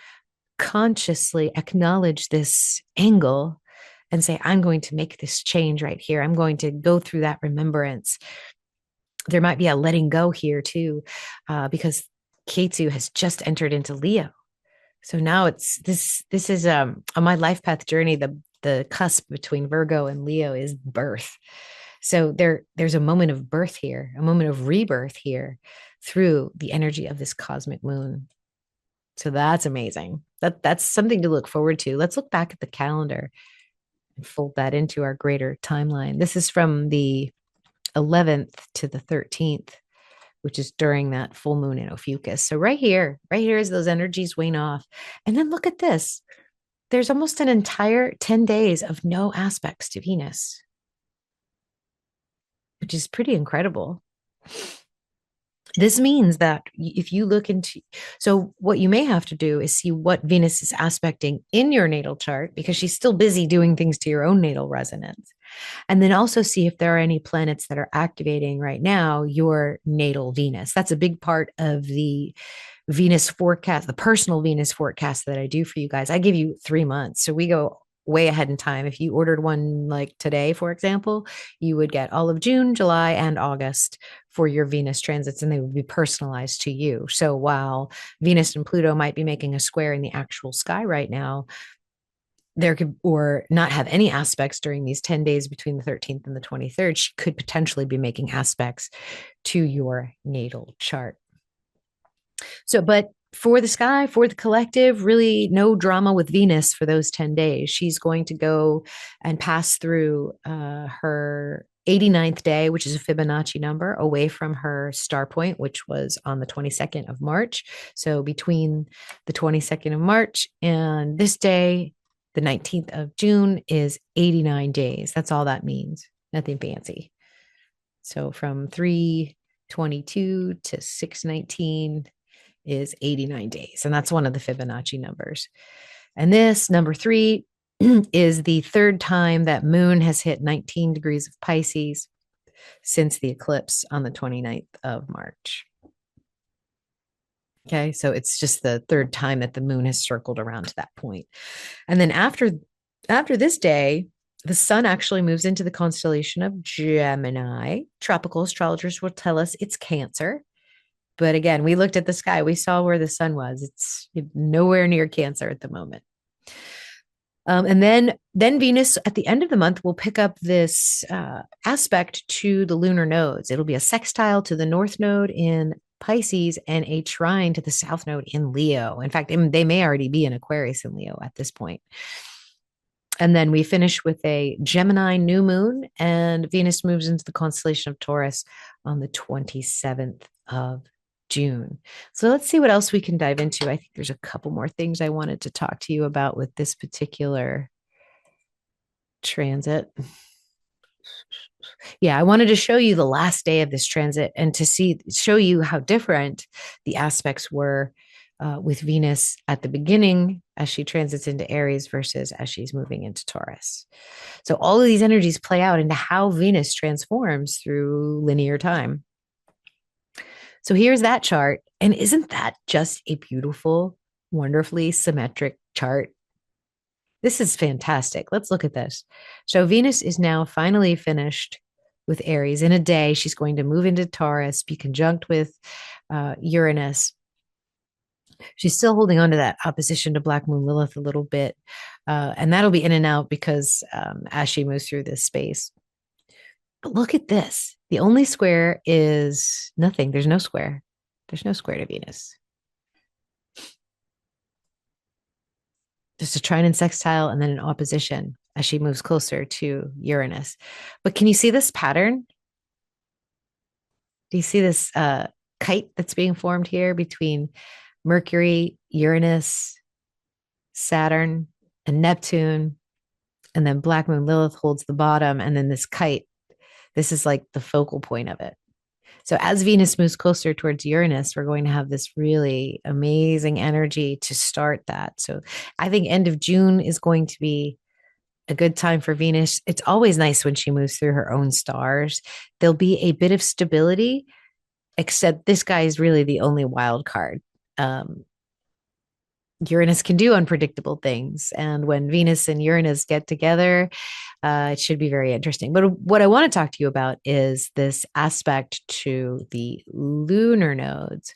consciously acknowledge this angle and say, I'm going to make this change right here. I'm going to go through that remembrance. There might be a letting go here too, because Ketu has just entered into Leo. So now it's this is on my life path journey, the cusp between Virgo and Leo is birth. So there's a moment of birth here, a moment of rebirth here through the energy of this cosmic moon. So that's amazing. That's something to look forward to. Let's look back at the calendar and fold that into our greater timeline. This is from the 11th to the 13th, which is during that full moon in Ophiuchus. So right here as those energies wane off. And then look at this. There's almost an entire 10 days of no aspects to Venus, which is pretty incredible. This means that if you look into, so what you may have to do is see what Venus is aspecting in your natal chart, because she's still busy doing things to your own natal resonance. And then also see if there are any planets that are activating right now your natal Venus. That's a big part of the Venus forecast, the personal Venus forecast that I do for you guys. I give you 3 months. So we go way ahead in time. If you ordered one like today, for example, you would get all of June, July, and August for your Venus transits, and they would be personalized to you. So while Venus and Pluto might be making a square in the actual sky right now, there could, or not have any aspects during these 10 days between the 13th and the 23rd, she could potentially be making aspects to your natal chart. So, but for the sky, for the collective, really no drama with Venus for those 10 days. She's going to go and pass through her 89th day, which is a Fibonacci number, away from her star point, which was on the 22nd of March. So between the 22nd of March and this day, the 19th of June, is 89 days. That's all that means. Nothing fancy. So from 3/22 to 6/19 is 89 days. And that's one of the Fibonacci numbers. And this number 3 is the third time that moon has hit 19 degrees of Pisces since the eclipse on the 29th of March. Okay, so it's just the third time that the moon has circled around to that point. And then after this day, the sun actually moves into the constellation of Gemini. Tropical astrologers will tell us it's Cancer. But again, we looked at the sky. We saw where the sun was. It's nowhere near Cancer at the moment. And then Venus at the end of the month will pick up this aspect to the lunar nodes. It'll be a sextile to the north node in Pisces and a trine to the south node in Leo. In fact, they may already be in Aquarius and Leo at this point. And then we finish with a Gemini new moon, and Venus moves into the constellation of Taurus on the 27th of June. So let's see what else we can dive into. I think there's a couple more things I wanted to talk to you about with this particular transit. Yeah, I wanted to show you the last day of this transit and to show you how different the aspects were with Venus at the beginning as she transits into Aries versus as she's moving into Taurus. So all of these energies play out into how Venus transforms through linear time. So here's that chart. And isn't that just a beautiful, wonderfully symmetric chart? This is fantastic. Let's look at this. So Venus is now finally finished with Aries. In a day, she's going to move into Taurus, be conjunct with Uranus. She's still holding on to that opposition to Black Moon Lilith a little bit. And that'll be in and out because as she moves through this space. But look at this. The only square is nothing. There's no square. There's no square to Venus. Just a trine and sextile and then an opposition as she moves closer to Uranus. But can you see this pattern? Do you see this kite that's being formed here between Mercury, Uranus, Saturn, and Neptune? And then Black Moon Lilith holds the bottom. And then this kite, this is like the focal point of it. So as Venus moves closer towards Uranus, we're going to have this really amazing energy to start that. So I think end of June is going to be a good time for Venus. It's always nice when she moves through her own stars. There'll be a bit of stability, except this guy is really the only wild card. Uranus can do unpredictable things. And when Venus and Uranus get together, it should be very interesting. But what I want to talk to you about is this aspect to the lunar nodes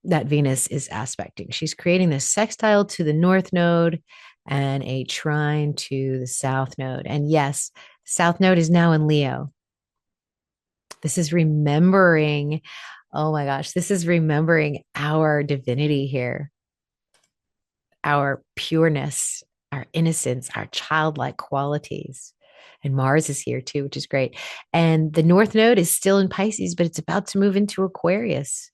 that Venus is aspecting. She's creating this sextile to the north node and a trine to the south node. And yes, south node is now in Leo. This is remembering, oh my gosh, this is remembering our divinity here, our pureness, our innocence, our childlike qualities. And Mars is here too, which is great. And the North Node is still in Pisces, but it's about to move into Aquarius,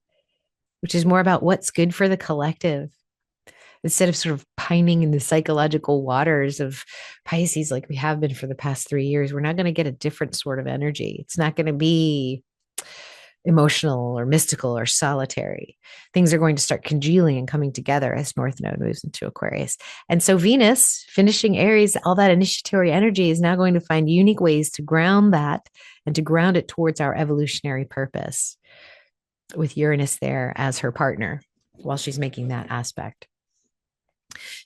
which is more about what's good for the collective. Instead of sort of pining in the psychological waters of Pisces like we have been for the past 3 years, we're not going to get a different sort of energy. It's not going to be emotional or mystical or solitary. Things are going to start congealing and coming together as North Node moves into Aquarius. And so Venus, finishing Aries, all that initiatory energy is now going to find unique ways to ground that and to ground it towards our evolutionary purpose, with Uranus there as her partner while she's making that aspect.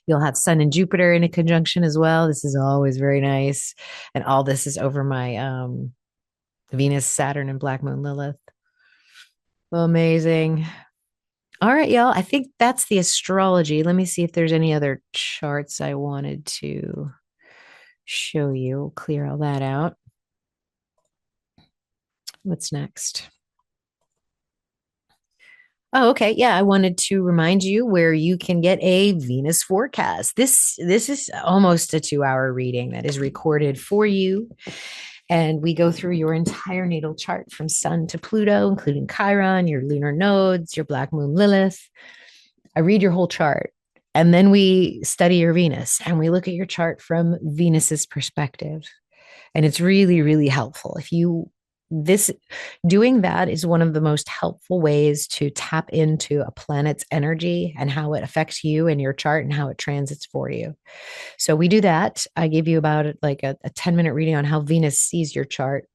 You'll have Sun and Jupiter in a conjunction as well. This is always very nice. And all this is over my Venus, Saturn, and Black Moon Lilith. Amazing. All right, y'all. I think that's the astrology. Let me see if there's any other charts I wanted to show you. Clear all that out. What's next? Oh, okay. Yeah, I wanted to remind you where you can get a Venus forecast. This is almost a 2-hour reading that is recorded for you. And we go through your entire natal chart from Sun to Pluto, including Chiron, your lunar nodes, your Black Moon Lilith. I read your whole chart. And then we study your Venus and we look at your chart from Venus's perspective. And it's really, really helpful. If you this doing that is one of the most helpful ways to tap into a planet's energy and how it affects you and your chart and how it transits for you. So we do that. I gave you about like a 10-minute reading on how Venus sees your chart.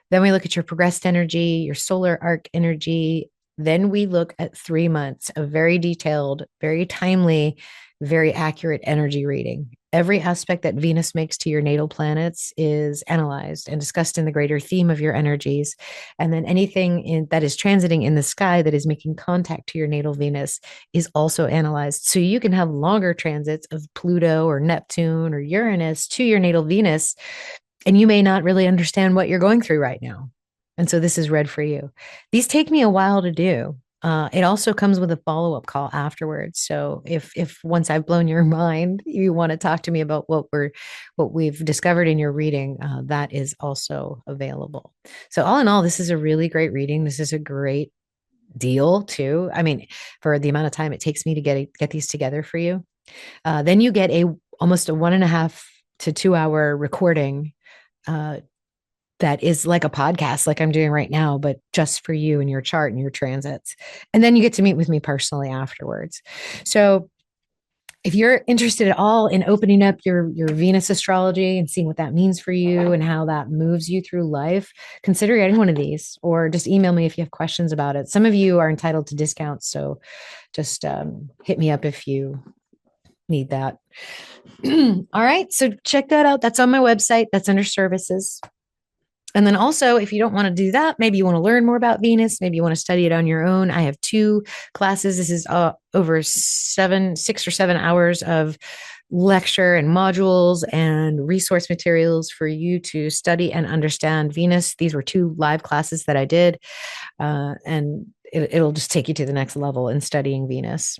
Then we look at your progressed energy, your solar arc energy. Then we look at 3 months of very detailed, very timely, very accurate energy reading. Every aspect that Venus makes to your natal planets is analyzed and discussed in the greater theme of your energies. And then anything that is transiting in the sky that is making contact to your natal Venus is also analyzed. So you can have longer transits of Pluto or Neptune or Uranus to your natal Venus, and you may not really understand what you're going through right now. And so this is read for you. These take me a while to do. It also comes with a follow-up call afterwards. So if once I've blown your mind, you want to talk to me about what we've discovered in your reading, that is also available. So all in all, this is a really great reading. This is a great deal too. I mean, for the amount of time it takes me to get these together for you. Then you get almost a 1.5 to 2 hour recording that is like a podcast, like I'm doing right now, but just for you and your chart and your transits. And then you get to meet with me personally afterwards. So if you're interested at all in opening up your Venus astrology and seeing what that means for you and how that moves you through life, consider getting one of these, or just email me if you have questions about it. Some of you are entitled to discounts, so just hit me up if you need that. All right, so check that out. That's on my website. That's under services. And then also, if you don't want to do that, maybe you want to learn more about Venus, maybe you want to study it on your own. I have 2 classes. This is over 6 or 7 hours of lecture and modules and resource materials for you to study and understand Venus. These were 2 live classes that I did, and it'll just take you to the next level in studying Venus.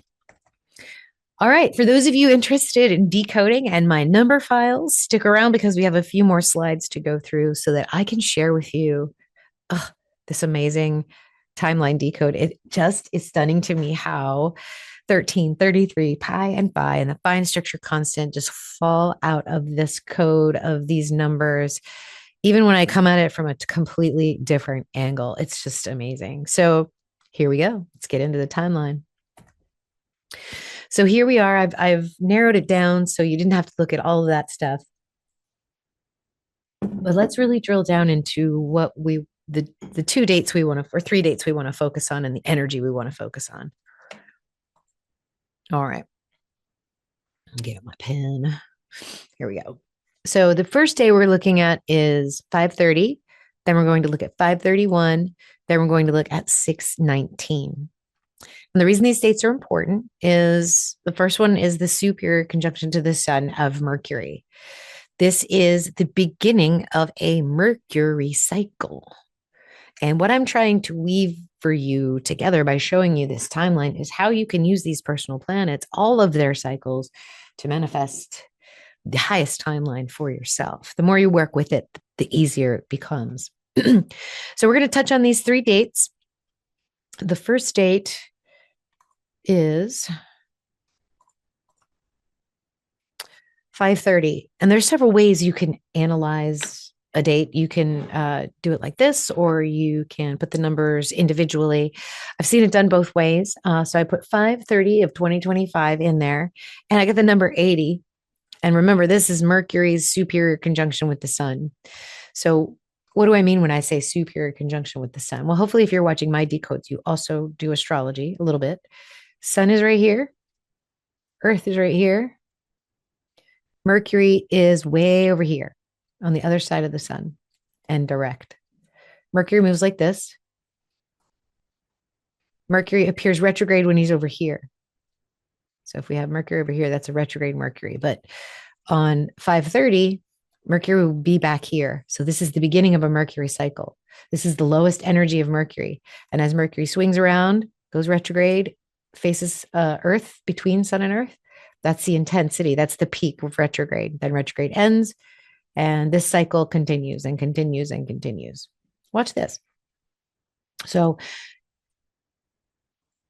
All right. For those of you interested in decoding and my number files, stick around because we have a few more slides to go through so that I can share with you this amazing timeline decode. It just is stunning to me how 13, 33, pi, and phi, and the fine structure constant just fall out of this code of these numbers. Even when I come at it from a completely different angle, it's just amazing. So here we go. Let's get into the timeline. So here we are. I've narrowed it down so you didn't have to look at all of that stuff. But let's really drill down into what the 2 dates we want to, or 3 dates we want to focus on, and the energy we want to focus on. All right. Get my pen. Here we go. So the first day we're looking at is 5:30. Then we're going to look at 5:31. Then we're going to look at 6:19. And the reason these dates are important is the first one is the superior conjunction to the sun of Mercury. This is the beginning of a Mercury cycle. And what I'm trying to weave for you together by showing you this timeline is how you can use these personal planets, all of their cycles, to manifest the highest timeline for yourself. The more you work with it, the easier it becomes. So we're going to touch on these 3 dates. The first date is 5:30. And there's several ways you can analyze a date. You can do it like this, or you can put the numbers individually. I've seen it done both ways. So I put 5:30 of 2025 in there, and I get the number 80. And remember, this is Mercury's superior conjunction with the sun. So what do I mean when I say superior conjunction with the sun? Well, hopefully if you're watching my decodes, you also do astrology a little bit. Sun is right here. Earth is right here. Mercury is way over here on the other side of the sun and direct. Mercury moves like this. Mercury appears retrograde when he's over here. So if we have Mercury over here, that's a retrograde Mercury. But on 5:30, Mercury will be back here. So this is the beginning of a Mercury cycle. This is the lowest energy of Mercury. And as Mercury swings around, goes retrograde, faces Earth between Sun and Earth, that's the intensity. That's the peak of retrograde. Then retrograde ends, and this cycle continues and continues and continues. Watch this. So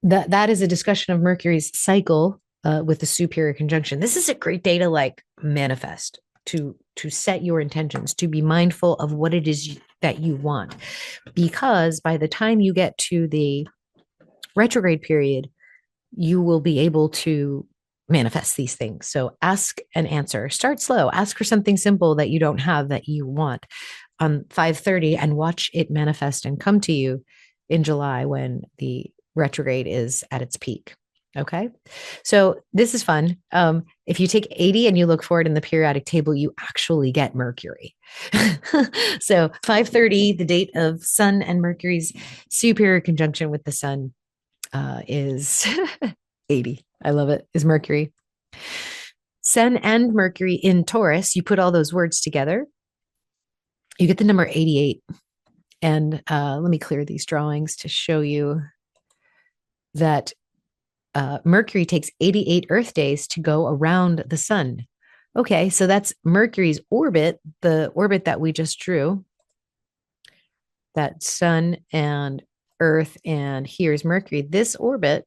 that is a discussion of Mercury's cycle with the superior conjunction. This is a great day to like manifest, to set your intentions, to be mindful of what it is that you want, because by the time you get to the retrograde period, you will be able to manifest these things. So ask and answer. Start slow. Ask for something simple that you don't have that you want on 5:30 and watch it manifest and come to you in July when the retrograde is at its peak. Okay. So this is fun. If you take 80 and you look for it in the periodic table, you actually get Mercury. So 5:30, the date of Sun and Mercury's superior conjunction with the Sun is 80. I love it. Is Mercury. Sun and Mercury in Taurus, you put all those words together, you get the number 88. And let me clear these drawings to show you that Mercury takes 88 Earth days to go around the sun. Okay, so that's Mercury's orbit, the orbit that we just drew, that Sun and Earth, and here's Mercury. This orbit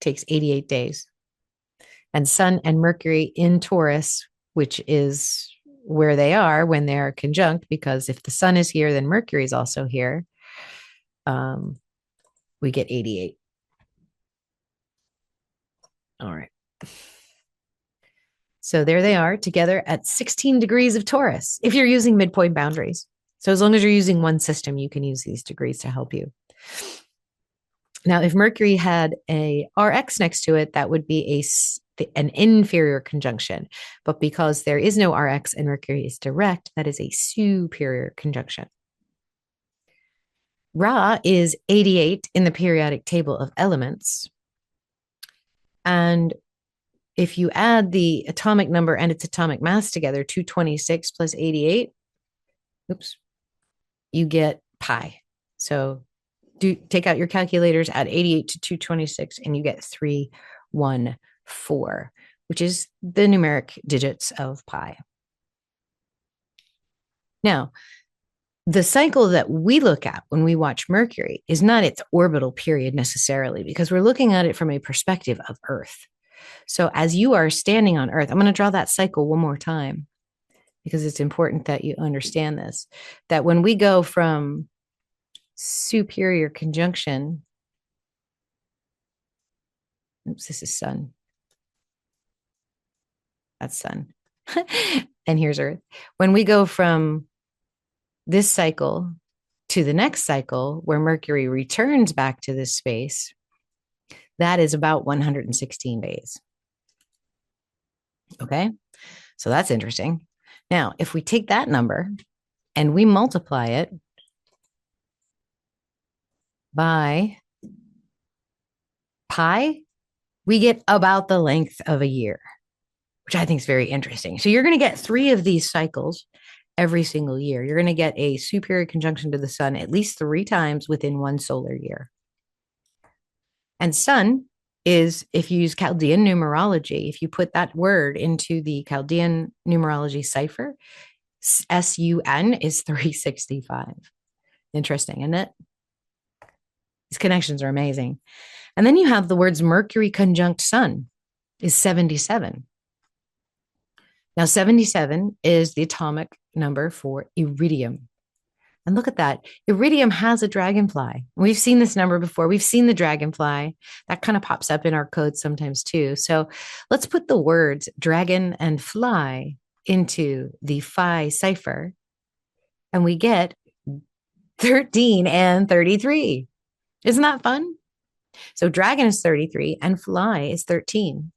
takes 88 days. And Sun and Mercury in Taurus, which is where they are when they're conjunct, because if the Sun is here, then Mercury is also here. We get 88. All right. So there they are together at 16 degrees of Taurus, if you're using midpoint boundaries. So as long as you're using one system, you can use these degrees to help you. Now, if Mercury had a RX next to it, that would be an inferior conjunction. But because there is no RX and Mercury is direct, that is a superior conjunction. Ra is 88 in the periodic table of elements. And if you add the atomic number and its atomic mass together, 226 plus 88, you get pi. So take out your calculators, add 88 to 226, and you get 314, which is the numeric digits of pi. Now, the cycle that we look at when we watch Mercury is not its orbital period necessarily, because we're looking at it from a perspective of Earth. So as you are standing on Earth, I'm going to draw that cycle one more time because it's important that you understand this, that when we go from superior conjunction, this is Sun. That's Sun. And here's Earth. When we go from this cycle to the next cycle, where Mercury returns back to this space, that is about 116 days. Okay, so that's interesting. Now, if we take that number and we multiply it by pi, we get about the length of a year, which I think is very interesting. So you're going to get 3 of these cycles every single year. You're going to get a superior conjunction to the Sun at least 3 times within one solar year. And Sun is, if you use Chaldean numerology, if you put that word into the Chaldean numerology cipher, SUN is 365. Interesting, isn't it? These connections are amazing. And then you have the words Mercury conjunct Sun is 77. Now, 77 is the atomic number for iridium. And look at that. Iridium has a dragonfly. We've seen this number before. We've seen the dragonfly. That kind of pops up in our code sometimes too. So let's put the words dragon and fly into the phi cipher, and we get 13 and 33. Isn't that fun? So dragon is 33 and fly is 13.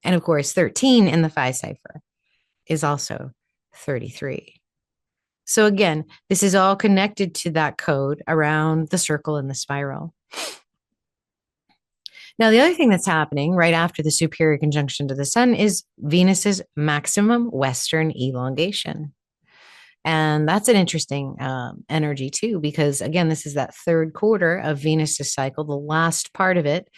And of course, 13 in the phi cipher is also 33. So again, this is all connected to that code around the circle and the spiral. Now, the other thing that's happening right after the superior conjunction to the sun is Venus's maximum Western elongation. And that's an interesting energy too, because again, this is that third quarter of Venus's cycle, the last part of it,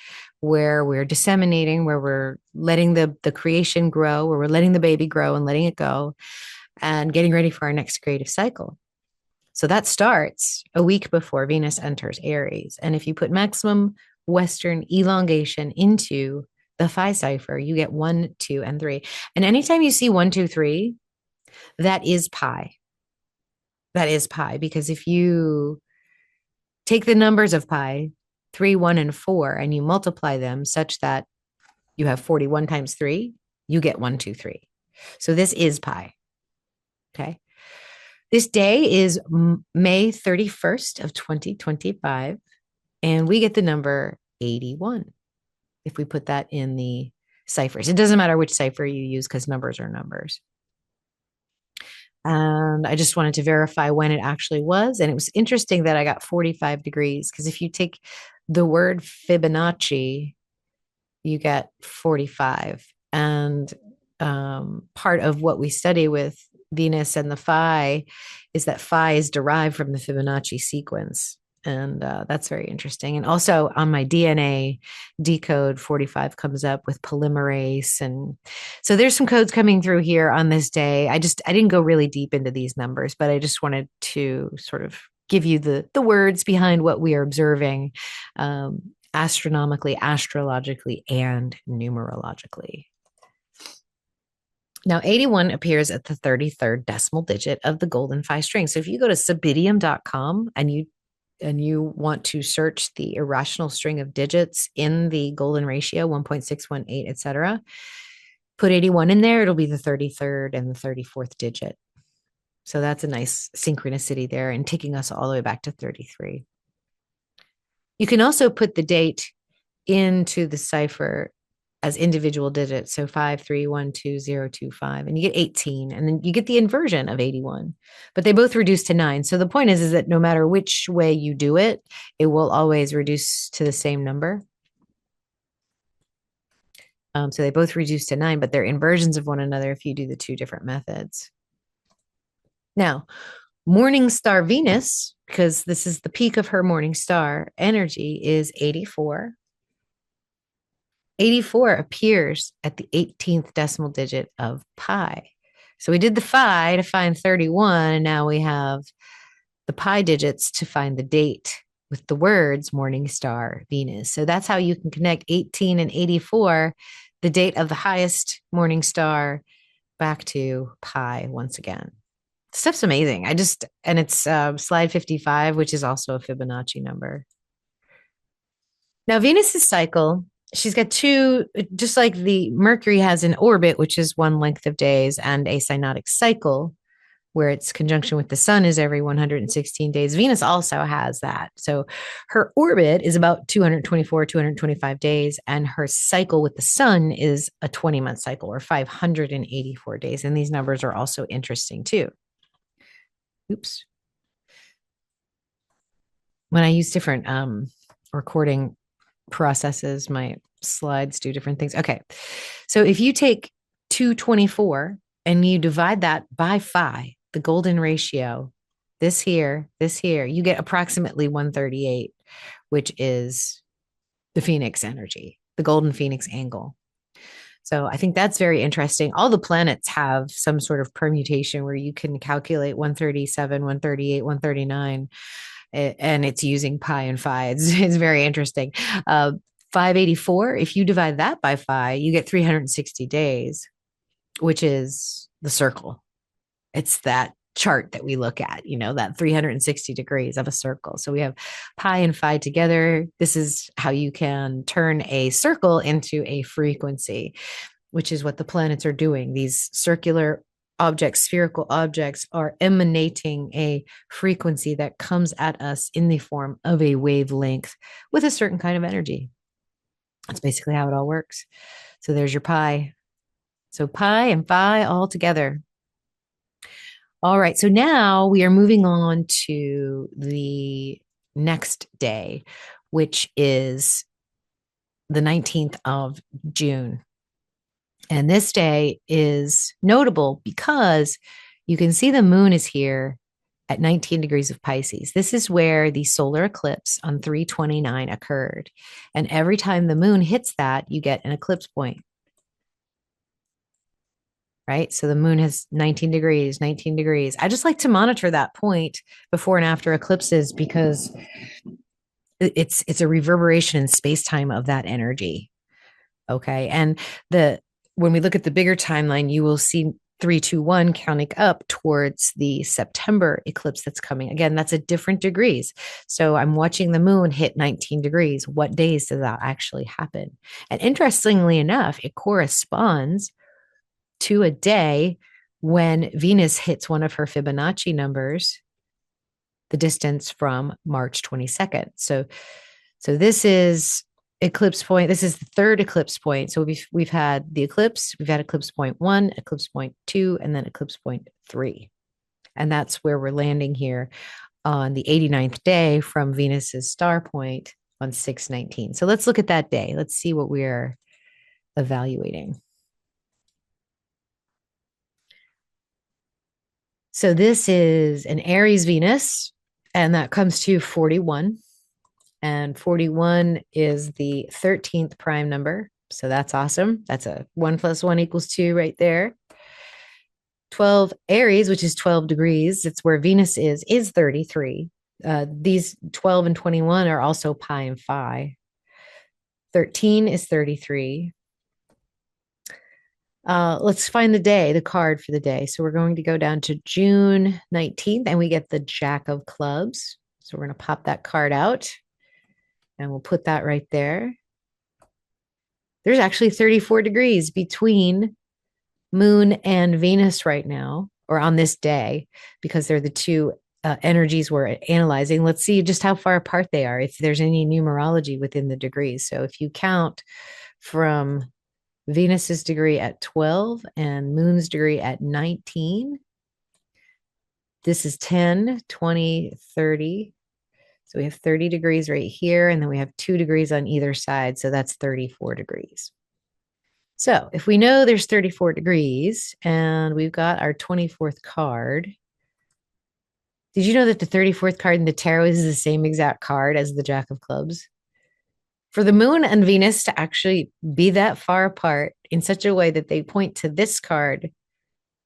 where we're disseminating, where we're letting the creation grow, where we're letting the baby grow and letting it go and getting ready for our next creative cycle. So that starts a week before Venus enters Aries. And if you put maximum Western elongation into the phi cipher, you get 1, 2, and 3. And anytime you see 1, 2, 3, that is pi. That is pi, because if you take the numbers of pi, 3, 1, and 4, and you multiply them such that you have 41 times 3, you get 1, 2, 3. So this is pi. Okay. This day is May 31st of 2025, and we get the number 81 if we put that in the ciphers. It doesn't matter which cipher you use because numbers are numbers. And I just wanted to verify when it actually was. And it was interesting that I got 45 degrees, because if you take the word Fibonacci, you get 45. And part of what we study with Venus and the phi is that phi is derived from the Fibonacci sequence. And that's very interesting. And also on my DNA decode, 45 comes up with polymerase. And so there's some codes coming through here on this day. I didn't go really deep into these numbers, but I just wanted to sort of give you the words behind what we are observing astronomically, astrologically, and numerologically. Now, 81 appears at the 33rd decimal digit of the golden phi string. So if you go to subidium.com and you want to search the irrational string of digits in the golden ratio, 1.618, etc., put 81 in there, it'll be the 33rd and the 34th digit. So that's a nice synchronicity there and taking us all the way back to 33. You can also put the date into the cipher as individual digits. So 5312025, and you get 18, and then you get the inversion of 81, but they both reduce to 9. So the point is that no matter which way you do it, it will always reduce to the same number. So they both reduce to 9, but they're inversions of one another if you do the two different methods. Now, morning star Venus, because this is the peak of her morning star energy, is 84. 84 appears at the 18th decimal digit of pi. So we did the phi to find 31, and now we have the pi digits to find the date with the words morning star Venus. So that's how you can connect 18 and 84, the date of the highest morning star, back to pi once again. Stuff's amazing. And it's slide 55, which is also a Fibonacci number. Now, Venus's cycle, she's got two, just like the Mercury has an orbit, which is one length of days, and a synodic cycle, where its conjunction with the sun is every 116 days. Venus also has that. So her orbit is about 224, 225 days, and her cycle with the sun is a 20-month cycle, or 584 days. And these numbers are also interesting too. Oops. When I use different recording processes, my slides do different things. Okay. So if you take 224 and you divide that by phi, the golden ratio, this here, you get approximately 138, which is the Phoenix energy, the golden Phoenix angle. So I think that's very interesting. All the planets have some sort of permutation where you can calculate 137, 138, 139, and it's using pi and phi. It's very interesting. 584, if you divide that by phi, you get 360 days, which is the circle. It's that chart that we look at, that 360 degrees of a circle. So we have pi and phi together. This is how you can turn a circle into a frequency, which is what the planets are doing. These circular objects, spherical objects, are emanating a frequency that comes at us in the form of a wavelength with a certain kind of energy. That's basically how it all works. So there's your pi. So pi and phi all together. All right. So now we are moving on to the next day, which is the 19th of June. And this day is notable because you can see the moon is here at 19 degrees of Pisces. This is where the solar eclipse on 3/29 occurred. And every time the moon hits that, you get an eclipse point. Right? So the moon has 19 degrees, 19 degrees. I just like to monitor that point before and after eclipses because it's a reverberation in space-time of that energy. Okay. And the when we look at the bigger timeline, you will see 321 counting up towards the September eclipse that's coming. Again, that's at different degrees. So I'm watching the moon hit 19 degrees. What days does that actually happen? And interestingly enough, it corresponds to a day when Venus hits one of her Fibonacci numbers, the distance from March 22nd. So this is eclipse point. This is the third eclipse point. So we've had the eclipse, we've had eclipse point 1, eclipse point 2, and then eclipse point 3. And that's where we're landing here on the 89th day from Venus's star point on 6/19. So let's look at that day. Let's see what we're evaluating. So this is an Aries Venus, and that comes to 41. And 41 is the 13th prime number. So that's awesome. That's a 1 + 1 = 2 right there. 12 Aries, which is 12 degrees. It's where Venus is 33. These 12 and 21 are also pi and phi. 13 is 33. Let's find the day, the card for the day. So we're going to go down to June 19th and we get the Jack of Clubs. So we're going to pop that card out and we'll put that right there. There's actually 34 degrees between Moon and Venus right now, or on this day, because they're the two energies we're analyzing. Let's see just how far apart they are, if there's any numerology within the degrees. So if you count from Venus's degree at 12 and Moon's degree at 19, this is 10, 20, 30. So we have 30 degrees right here, and then we have 2 degrees on either side. So that's 34 degrees. So if we know there's 34 degrees and we've got our 24th card, did you know that the 34th card in the tarot is the same exact card as the Jack of Clubs? For the moon and Venus to actually be that far apart in such a way that they point to this card,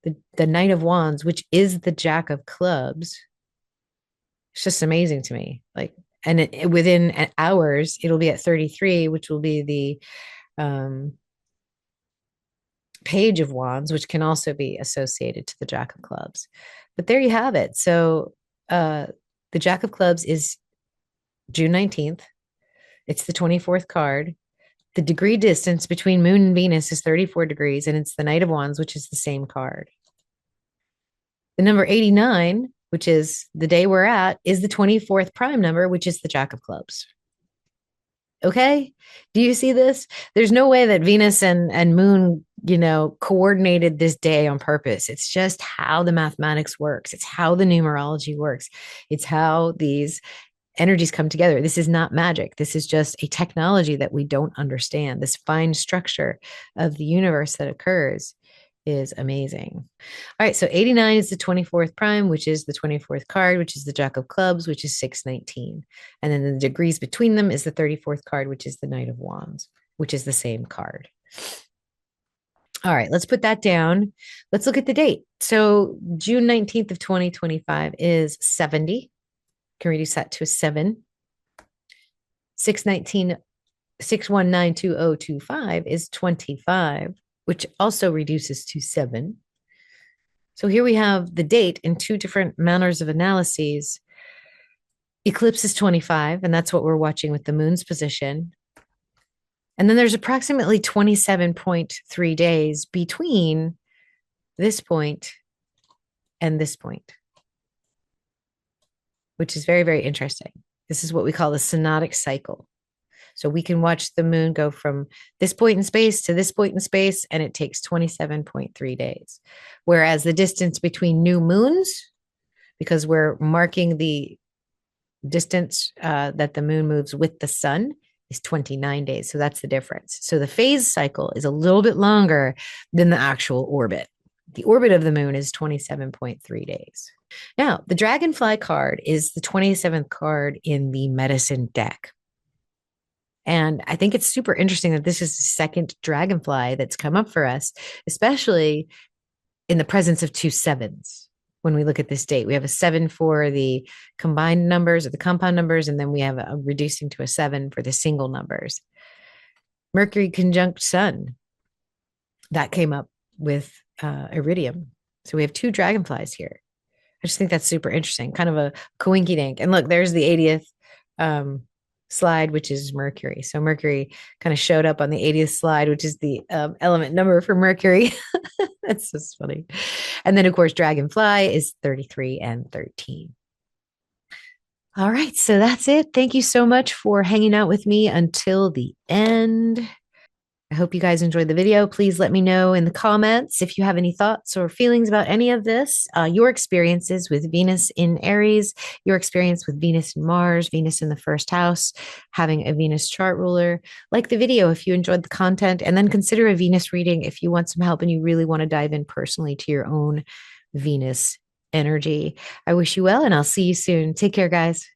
the Knight of Wands, which is the Jack of Clubs, it's just amazing to me. Like, and within hours, it'll be at 33, which will be the Page of Wands, which can also be associated to the Jack of Clubs. But there you have it. So the Jack of Clubs is June 19th. It's the 24th card. The degree distance between Moon and Venus is 34 degrees, and it's the Knight of Wands, which is the same card. The number 89, which is the day we're at, is the 24th prime number, which is the Jack of Clubs. Okay. Do you see this? There's no way that Venus and Moon, coordinated this day on purpose. It's just how the mathematics works. It's how the numerology works. It's how these energies come together. This is not magic. This is just a technology that we don't understand. This fine structure of the universe that occurs is amazing. All right. So 89 is the 24th prime, which is the 24th card, which is the Jack of Clubs, which is 6/19. And then the degrees between them is the 34th card, which is the Knight of Wands, which is the same card. All right. Let's put that down. Let's look at the date. So June 19th of 2025 is 70. Can reduce that to a 7. 619, 6192025 is 25, which also reduces to 7. So here we have the date in 2 different manners of analyses. Eclipse is 25, and that's what we're watching with the moon's position. And then there's approximately 27.3 days between this point and this point, which is very, very interesting. This is what we call the synodic cycle. So we can watch the moon go from this point in space to this point in space, and it takes 27.3 days. Whereas the distance between new moons, because we're marking the distance that the moon moves with the sun, is 29 days. So that's the difference. So the phase cycle is a little bit longer than the actual orbit. The orbit of the moon is 27.3 days. Now, the dragonfly card is the 27th card in the medicine deck. And I think it's super interesting that this is the second dragonfly that's come up for us, especially in the presence of two sevens. When we look at this date, we have a 7 for the combined numbers or the compound numbers, and then we have a reducing to a 7 for the single numbers. Mercury conjunct Sun, that came up with Iridium. So we have two dragonflies here. I just think that's super interesting, kind of a coinky dink. And look, there's the 80th slide, which is Mercury. So Mercury kind of showed up on the 80th slide, which is the element number for Mercury. That's just funny. And then, of course, Dragonfly is 33 and 13. All right, so that's it. Thank you so much for hanging out with me until the end. I hope you guys enjoyed the video. Please let me know in the comments if you have any thoughts or feelings about any of this, your experiences with Venus in Aries, your experience with Venus and Mars, Venus in the first house, having a Venus chart ruler. Like the video if you enjoyed the content, and then consider a Venus reading if you want some help and you really want to dive in personally to your own Venus energy. I wish you well, and I'll see you soon. Take care, guys.